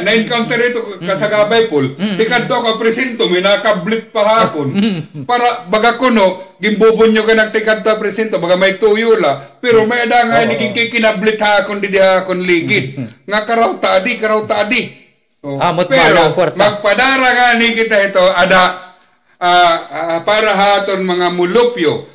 na-encounter ito kasagabay pol. Tikad to ka presento, may nakablit pa hakon. Para baga kuno, gimbubunyo ka nagtikad to presento, baga may tuyo la. Pero may ada nga naging kinablit hakon di hakon ligid. Nga karaw taadi. Pero magpadara nga ni kita ito, ada para haton mga mulupyo.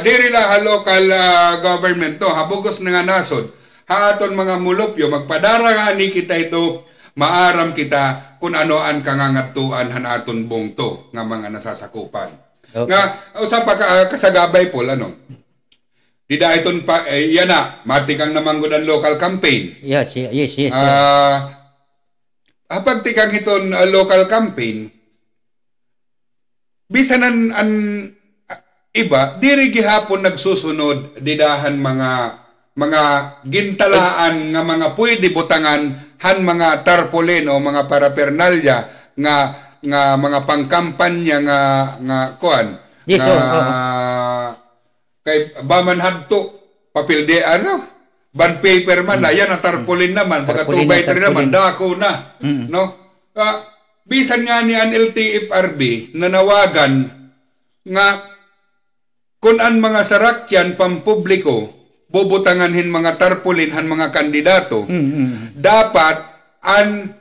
Diri la local government to, habugos na nga nasod. Haton mga mulupyo, magpadara nga ni kita ito, maaram kita kung anoan kangangatuan hanaton bongto nga mga nasasakupan. Okay. Nga, usap pa kasagabay po, ano? Dida iton pa, yan na, matikang namanggod ang local campaign. Yes. Apag tikang iton local campaign, bisan an iba, diri gihapon nagsusunod didahan mga gintalaan nga mga pwede butangan han mga tarpaulin o mga parapernalya nga mga pangkampanya nga kuan. Yes, kay baman hadto papel de ano bond paper man yan ang tarpaulin naman pagka 2x3 naman dako na no bisan nga ni ang LTFRB nanawagan nga kung ang mga sarakyan pampubliko bubutanganhin mga tarpaulin han mga kandidato dapat an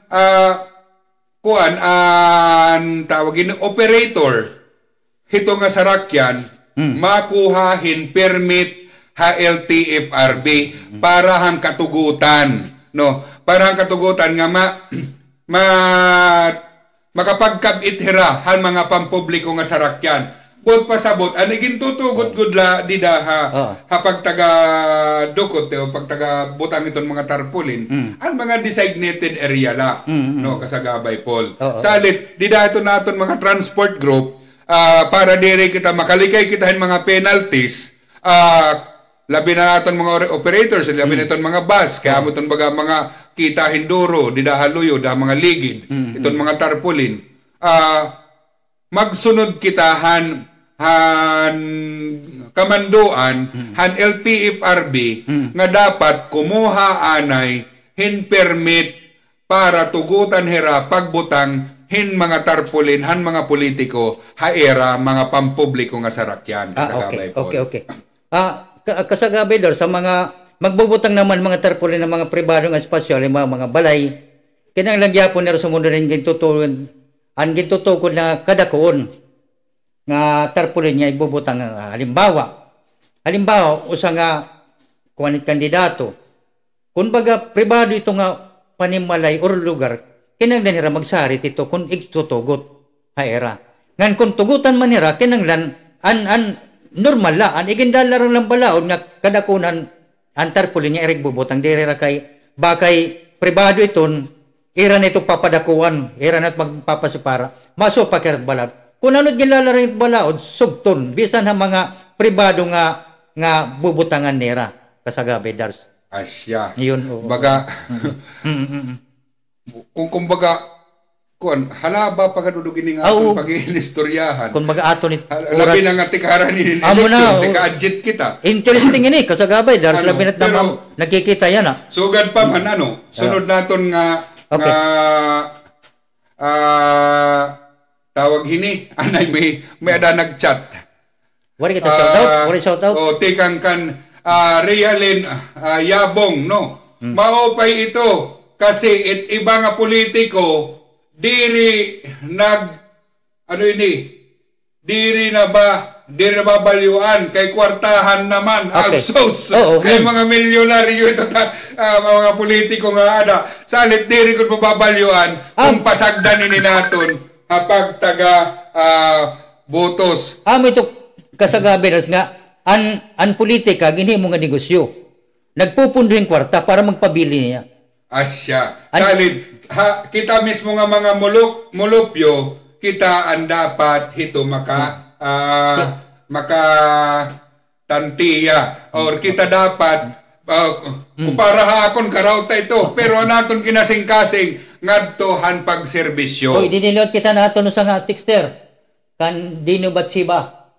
tawagin operator hito nga sarakyan makuhahin permit HLTFRB para hang katugutan no para hang katugutan nga makapagkabit hira han mga pampubliko nga sarakyan. Bot pasabot, anigin tutugot gudla dida hapag taga dukot o pag taga butang iton mga tarpaulin ang mga designated area la no kasagabay Paul. Salit dida ito naton mga transport group para dire kita makalikay kitahin mga penalties labi na naton mga operators labi na iton mga bus kaya mo iton baga mga kita hinduro dida haluyo da mga ligid iton mga tarpaulin magsunod kita han kamanduan han LTFRB nga dapat kumuha anay hin permit para tugutan hira pagbutang hin mga tarpaulin han mga politiko haera mga pampubliko nga sarakyan kasagabay okay. Kasagabay sa mga magbubutang naman mga tarpaulin ng mga pribado nga espasyo mga balay kinahanglan gyapon nila sumunod ang gintutukod na kadakuon nga tarpaulin niya ibubutang halimbawa usa nga kuanit kandidato kun baga pribado ito nga panimalay or lugar kinahanglan nila magsarit ito kun igtutugot haera ngan kun tugutan man nila kinahanglan an normal la an igindalarang lang balaod nga kadakunan ang tarpaulin niya igbubutang dire ra kay bakay pribado iton ira nito papadakuan ira nat magpapasipara maso pakirat balad kung ano't ginlalaring balaod sugton bisan ha mga pribado nga bubutangan nera kasagabay Dars asya yun baga kung baga kun halaba pagadudugin nga pag-ilistoryahan kung baga aton labi na nga tikaran ni election tika-adjit kita interesting ini kasagabay Dars labi na nakikita yan sugad pa man sunod naton nga tawag hini anay may ada nagchat wari kita shout out o tikang kan Realin Yabong no maopay ito kasi iba nga politiko diri diri na babalyuan kay kwartahan naman kay mga milyonaryo ito mga politiko nga ada salit diri ko pababalyuan kung pasagdan ini naton apag taga botos. Ito kasagabiras nga an politika ginhimo nga negosyo. Nagpupundo yung kwarta para magpabili niya. Asya. Salit kita mismo nga mga mulupyo kita ang dapat hito maka tantiya or kita dapat para hakon karawta ito pero naton kinasing-kasing ngadtohan pagserbisyo. Oy, dinilot kita naton sa nga texter. Kan dino batsiba.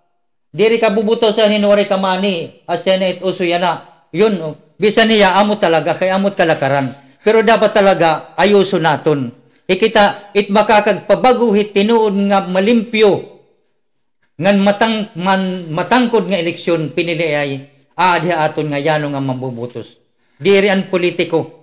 Diri ka bubuto sa hinwari kamani, a Senate usuyana. Yun, Bisan niya, amot talaga, kay amot kalakaran. Pero dapat talaga, ayuso naton. Ikita, it makakagpabaguhit, tinuod nga malimpyo, ngan matangkod nga eleksyon, pinili ay, aadya aton nga yano nga mambubutos. Diri ang politiko.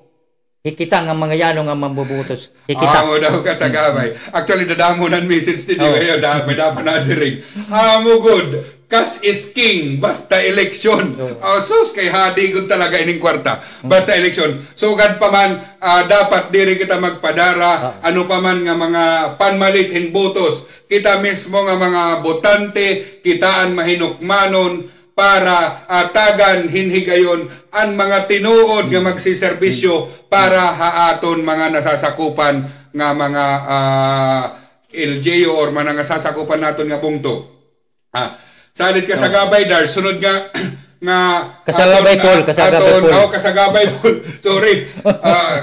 Ikita nga mga yano nga mambubutos. Ikita. Amo daw ka sa gabay. Actually, dadamo ng message din ngayon. May dapat na si Ring. Amo good. Kas is king. Basta eleksyon. Sus, kay hadi ko talaga ining kwarta. Basta eleksyon. Sugad pa man, dapat diri kita magpadara. Ano pa man nga mga panmalithin botos. Kita mismo nga mga botante, kitaan mahinukmanon, para tagan hinhigayon ang mga tinuod nga magsiserbisyo para haaton mga nasasakupan nga mga LGU or mga nasasakupan naton nga bungtog. Salit ka sa gabay dar, sunod nga kasagabay Paul, kasagabay Paul. Sorry.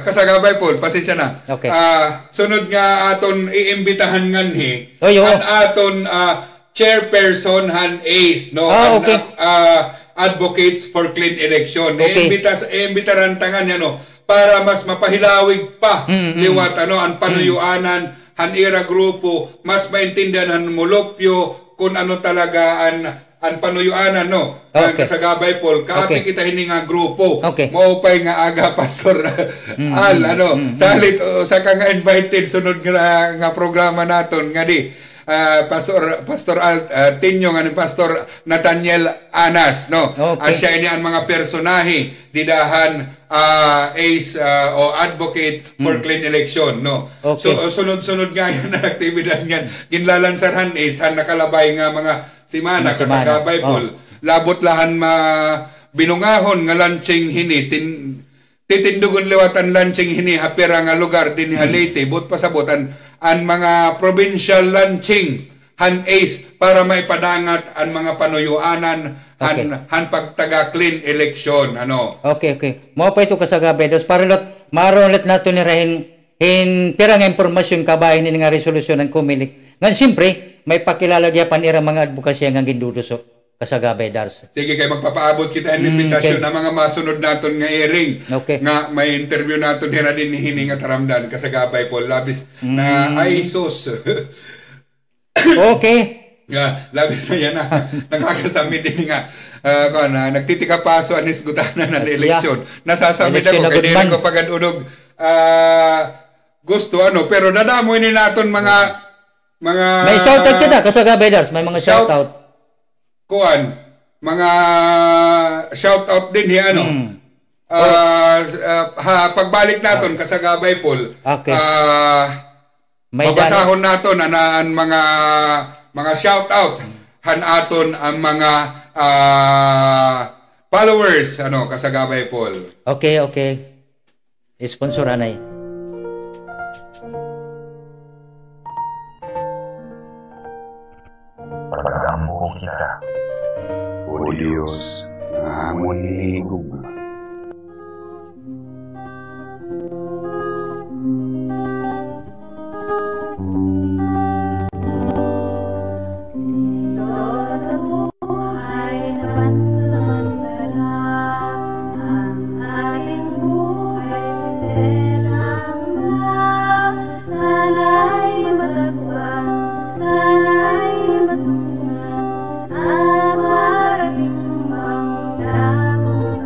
Kasagabay Paul, pasensya na. Okay. Sunod nga aton iimbitahan nganhi. An aton chairperson Han Ace, no? Okay. Advocates for clean election. Okay. Iimbitaran tangan yan, no? Para mas mapahilawig pa liwat ang panuyuanan, han ira grupo, mas maintindihan han mulupyo kung ano talaga ang panuyuanan, no? Okay. Kasagabay Paul, kaapi kita hininga grupo. Okay. Maupay nga aga Pastor Al, salit sa ka nga invited sunod nga programa naton nga di. Pastor Tinyo nga ni Pastor Nathaniel Anas, no? Okay. Siya ini ang mga personahe didahan ace o advocate for clean election, no? Okay. So sunod-sunod nga yan ang aktibidad niyan. Ginlalansaran is han nakalabay nga mga simana kasagabay Paul. Labot lahan binungahon nga launching hini titindugon liwatan launching hini hapira nga lugar din Leyte bot pasabot ang mga provincial launching han ace para maipadangat ang mga panuyuanan han pagtaga clean election Okay. Mo pa ito kasagabay dos para maron nato ni rahin pirang impormasyon kabahin ni nga resolusyon ng Comelec. Ngan siyempre may pakilala gyapon ira mga advokasya nga ginduduso kasagabay Dars. Sige kay magpapaabot kita ang invitasyon na mga masunod naton nga airing. Okay. Nga may interview naton hira din ni hini nga taramdan kasagabay Paul labis na ay sus. Okay. Nga labis na yan nakakasami din nga nagtitika paso anis gutanan ng eleksyon. Nasasami ako kay dili ko pagadunog gusto pero nadamoy ni naton mga may shoutout kita kasagabay Dars, may mga shoutout. Mga shoutout din pagbalik naton kasagabay Paul. Okay. Babasahon naton ang mga shoutout han aton ang mga followers kasagabay Paul. Okay. Sponsor anay. Pagdampo kita. O Diyos, amon higugma. Dito sa buhay na pansamantala, ang ating buhay sinselang na. Sana'y matagpuan, sana'y masundan, at marating ang dagong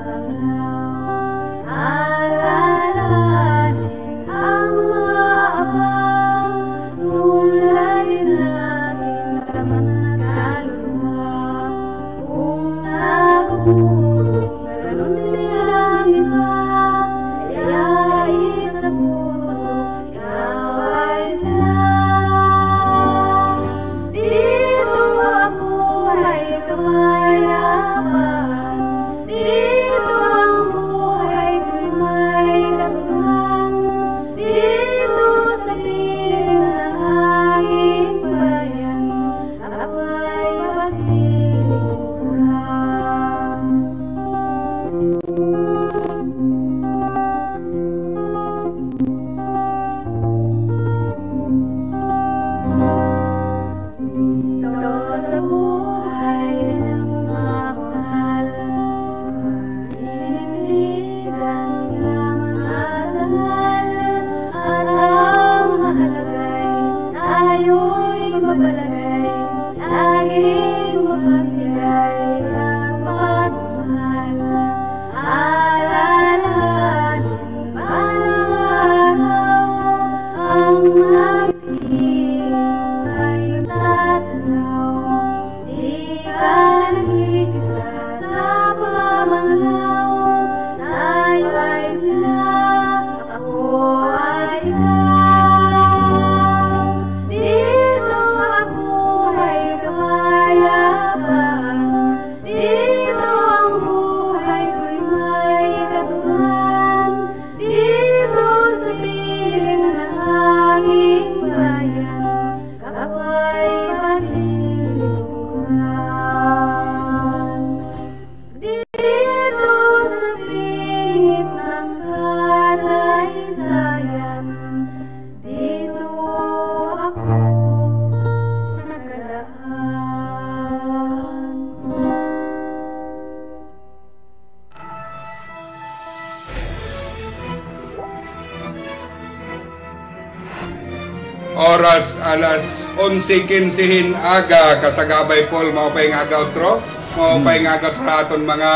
oras alas 11:15 aga kasagabay Paul mao pay nga aga outro mao pay nga aga aton mga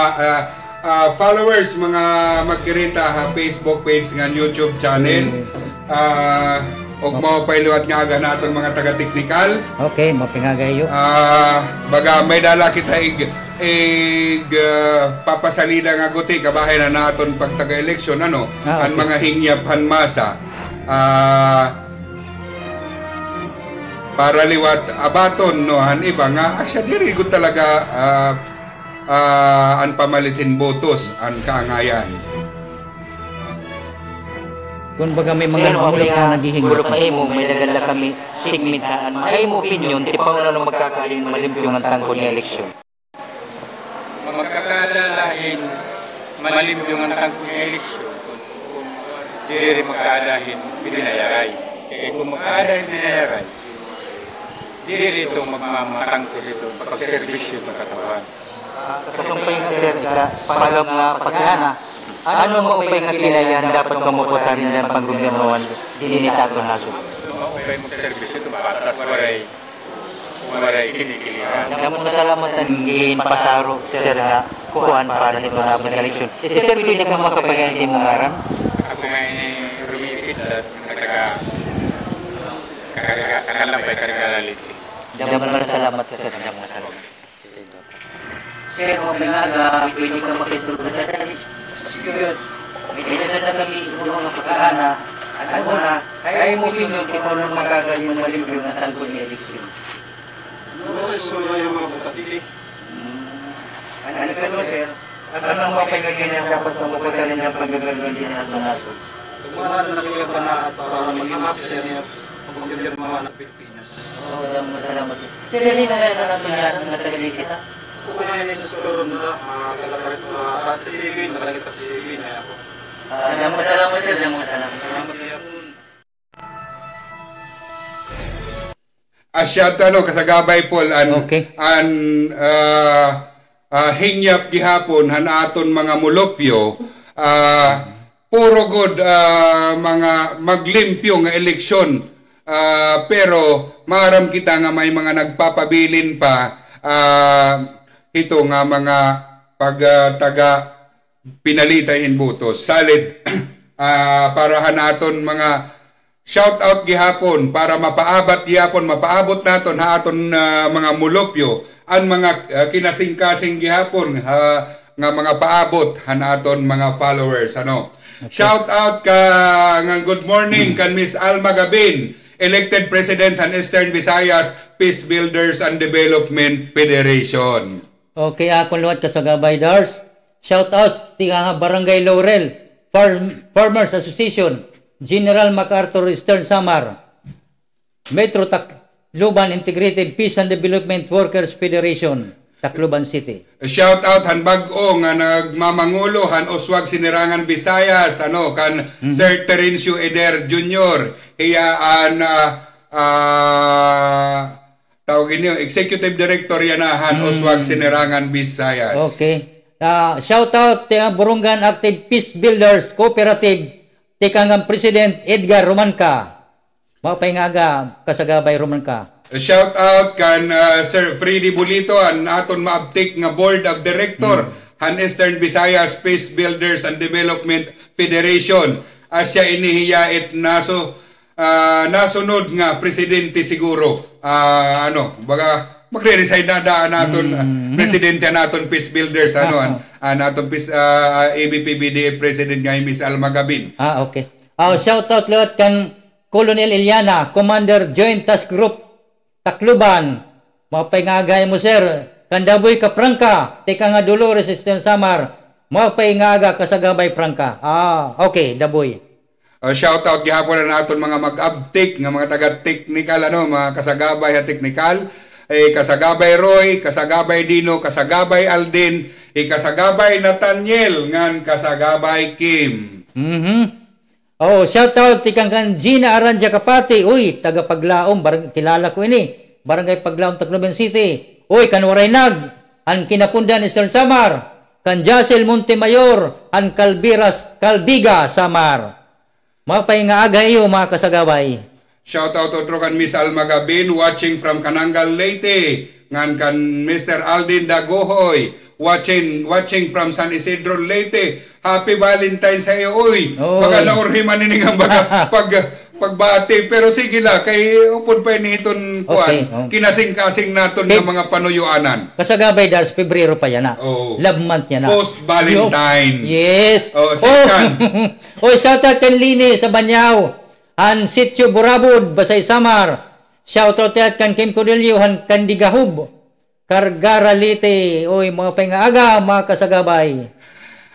followers mga magkirita Facebook page nga YouTube channel og mao pay liwat nga aga naton mga taga-technical. Okay, mapingagayo. Baga may dala kita papasalida nga guti kabahay na naton pag taga-eleksyon ano okay. Ang mga hingyap hanmasa para liwat abaton no han iba nga asya diri gud talaga an pamalitin botos an kaangayan. Kung baga may mga mulok na naghihingi. Mulok na imo, may nagala kami segmentaan. May imo opinion, di pa na magkakain malimpyong ang tangko ni eleksyon. Magkakadalahin malimpyong ang tangko ni eleksyon. Kung diri magkadahin binayaray. Kung magkadahin binayaray, diri rito magmamatangko dito pag-servisyo ng katawan. Kasumpay nga sir, palam nga pagkana, ano mo upay nga kinayan dapat kamuputa rin ng panggobyernoan dininitago na so? Upay mo servisyo ito, mapatas waray kinikilihan. Namun nasalamatan ngayon pasaro sir nga kukuhan para ito na eleksyon. Si sir, ito yung nagkamakapayan din mong aram? Ako nga rumipit at kakalampay karagalaliti. Daman na salamat ka sir. Daman na salamat. Sir, may nga pwede ka makisulod na dali. May dinadala kami mga pagkaana. Ano na, kaya mo opinion kung ano magagaling ng malimpyo na tangko ni eleksyon. Solo yung mga butapili. Ano ka doon, sir? Ano mo pa yung ganyan dapat mamukutan rin ng paggagalwan din natin naso? Tumara na nakilaba na para maging officer niya pag-gobyerno mga ng Pilipinas. Oo, salamat. Sir, hindi na natin yan ang natalili kita? Kung kaya niya sa store nila, makakalaparit mga sa civil, nakalagit sa civil na ako. Salamat, sir. Salamat. Salamat niya po. Asya tano kasagabay Paul Okay. Hingyap gihapon han aton mga mulopyo puro god mga maglimpyo nga eleksyon pero maram kita nga may mga nagpapabilin pa ito nga mga pagtaga pinalitahin butos salid para han aton mga shout out gihapon para mapaabot naton ha aton mga mulopyo ang mga kinasing-kasing gihapon nga mga paabot han aton mga followers ano. Okay. Shout out ka nga good morning kan Miss Alma Gabin, elected president han Eastern Visayas Peace Builders and Development Federation. Okay, ako luwat kasagabay Dars. Shout out tinga Barangay Laurel Farmers Association, General MacArthur Eastern Samar, Metro Tacloban Integrated Peace and Development Workers Federation, Tacloban City. Shout out han bag-o nga nagmamangulo han Oswag Sinirangan Visayas ano kan Sir Terencio Eder Jr. Iya an tawag niyo Executive Director yan han Oswag Sinirangan Visayas. Okay. Shout out Burungan Active Peace Builders Cooperative Tikangang President Edgar Romanca. Mapay nga aga kasagabay Romanca. Shout out kan Sir Freddy Bulito an aton maabtik nga Board of Director han Eastern Visayas Peace Builders and Development Federation. Asya inihiyait nasunod nga presidente siguro. Baga magre-resign na daan naton presidente naton Peace Builders naton ABP-BDF president nga Miss Alma Gabin. Okay. Shout out lewat kan Colonel Eliana, Commander Joint Task Group Tacloban. Mapay nga agay mo sir, Kandaboy ka Prangka, tika nga Dolores Eastern Samar. Mapay nga aga kasagabay Prangka. Okay, Daboy. Shout out gihapon na naton mga mag-uptake nga mga taga-technical mga kasagabay ha technical. Kasagabay Roy, kasagabay Dino, kasagabay Aldin, kasagabay Nathaniel, ngan kasagabay Kim. Shout out tikang kan Gina Aranja Kapati. Uy, taga Paglaom, kilala ko ini. Barangay Paglaom, Tacloban City. Uy, kan Waraynag, an Kinapundan Eastern Samar. Kan Jasel Montemayor, an Calbiga Samar. Mapay nga aga iyo mga kasagabay. Shout out otro kan Miss Alma Gabin watching from Kanangal Leyte. Ngan kan Mr. Aldin Dagohoy watching from San Isidro Leyte. Happy Valentine's sa iyo uy. Baka naurhiman ni nga baga pagbati pero sige la kay upod pa ni iton kuan kinasing-kasing naton ng mga panuyuanan. Kasagabay das Pebrero pa yan na. Love month yan na. Post Valentine. Yes. Second. Shout out kan Lini sa Banyaw. An Sitio Burabud Basay Samar. Shout out kan Kim Cordelio han Kandigahub. Kargara Lite. Oy mga pangaaga mga kasagabay.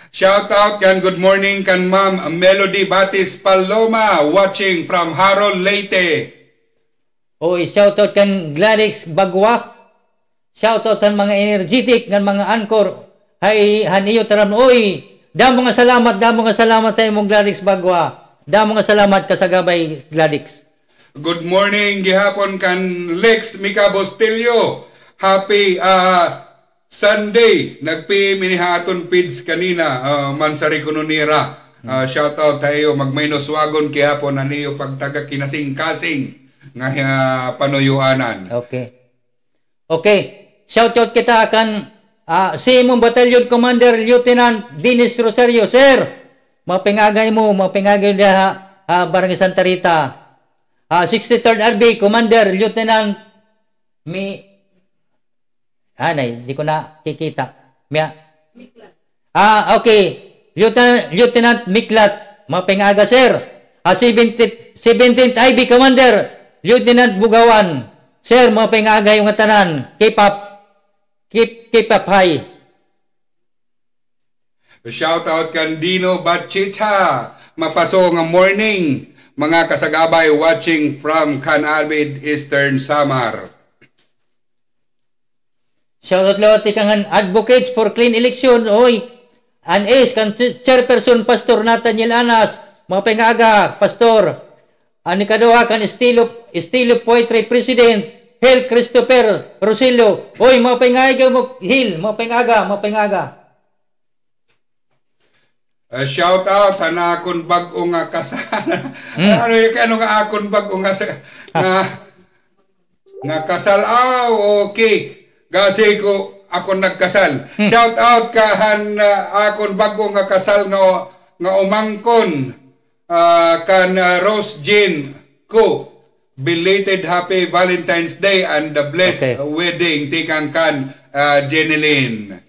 Shout out kan good morning kan Ma'am Melody Batis Paloma watching from Harold Leyte. Oy shout out kan Gladys Bagwa. Shout out kan mga energetic kan mga anchor. Hay haniyo taram oy. Damo nga salamat tayo mong Gladys Bagwa. Damo nga salamat kasagabay Gladys. Good morning gihapon kan Lex Mika Bostillo. Happy Sunday, nagpiminihaton pids kanina, mansari kununira. Shout out tayo, magmaynos wagon kihapon na niyo pagtaga kinasing-kasing nga panuyuanan. Okay. Shout out kita kan si mong Battalion Commander Lieutenant Dennis Rosario. Sir, mapingagay diha Barangay Santa Rita. 63rd RB Commander Lieutenant di ko na kikita. Miklat. Okay. Lieutenant Miklat. Mapingaga, sir. 17th IB Commander Lieutenant Bugawan. Sir, mapingaga yung tanan. Keep up high. Shout out kan Dino Batchicha. Mapaso nga morning. Mga kasagabay watching from Can Albid Eastern Samar. Shoutout lawat ikangan advocates for clean election. Oy, an ace kan chairperson Pastor Nathaniel Anas. Mga pengaga, Pastor. Ani kaduha kan estilo poetry president Hel Christopher Rosillo. Oy, mga pengaga mo Hil, mga pengaga. Shout out na akon bag-o nga kasal. Ano nga akon bag-o nga kasal. Okay. Kasi ako nagkasal. Shout out kahan akon bago nga kasal nga umangkon kan Rose Jean ko. Belated happy Valentine's Day and the blessed wedding tikang kan Jenny Lynn.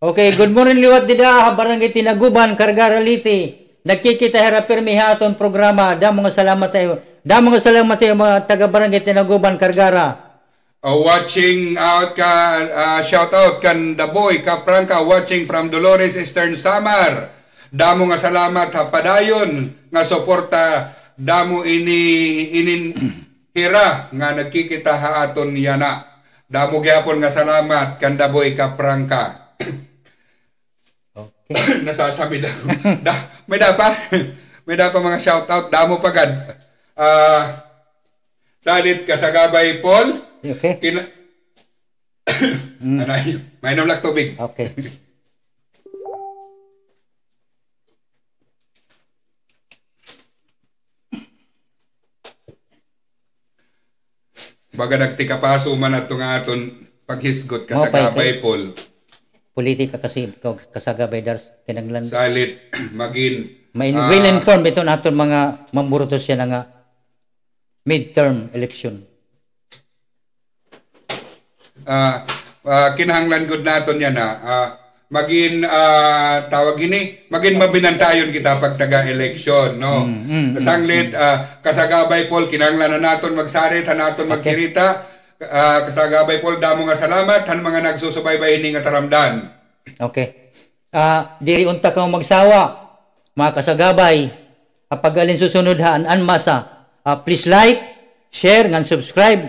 Okay, good morning liwat dida Barangay Tinaguban, Kargara Liti. Nagkikita hera pirmi haton programa. Damo nga salamat tayo mga taga Barangay Tinaguban, Kargara. Watching out shout out kan Daboy Kapranka watching from Dolores Eastern Samar. Damo nga salamat padayon nga suporta damo inin hira nga nagkikita haaton yana. Damo gyapon nga salamat kan Daboy Kapranka. Okay. Nasasabi may dapa mga shout out damo pagad. Salit kasagabay Paul. Okay. May namlak tubig. Okay. Baga nagtikapaso man ato nga aton paghisgot kasagabay Paul. Politika kasi kasagabay dars tinaglan. Salit magin well informed ito naton mga mamburutos siya nga midterm election. Kinahanglan gud naton yan magin tawag ini magin mabinantayon kita pag taga-eleksyon no. Sanglit kasagabay Paul kinahanglan na naton magsarit naton magkirita. Kasagabay Paul damo nga salamat han mga nagsusubaybay ini nga taramdan. Okay. Diri unta ka magsawa mga kasagabay kapag alin susunod an masa. Please like, share ngan subscribe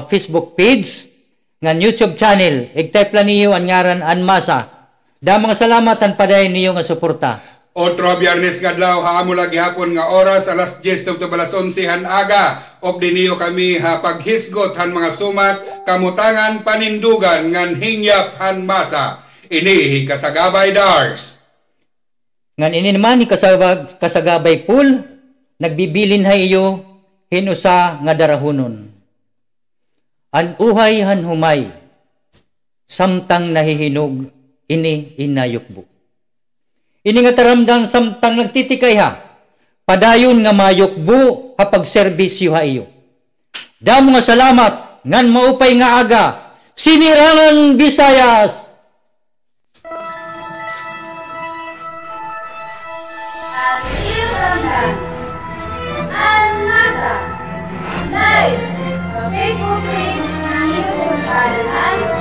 Facebook page ngan YouTube channel. I-type lang niyo ang ngaran Anmasa. Damo nga salamatan paday niyo nga suporta. Otro Biyernes kadlaw haamo lagi hapon nga oras alas 10 tungtong alas 11 han aga og diniyo kami paghisgot han mga sumat kamutangan panindugan ngan hingyap han masa. Ini kasagabay Dars. Ngan ini naman kasagabay Pool nagbibilin hay iyo hinusa nga darahunon. An uhay han humay, samtang nahihinog, ini inayukbo. Ini nga taramdang samtang nagtitikay ha, padayon nga mayukbo kapag serbisyo ha iyo. Damo nga salamat, ngan maupay nga aga, Sinirangan Visayas! At Ilanggan, Anmasa, live, Facebook page and YouTube channel and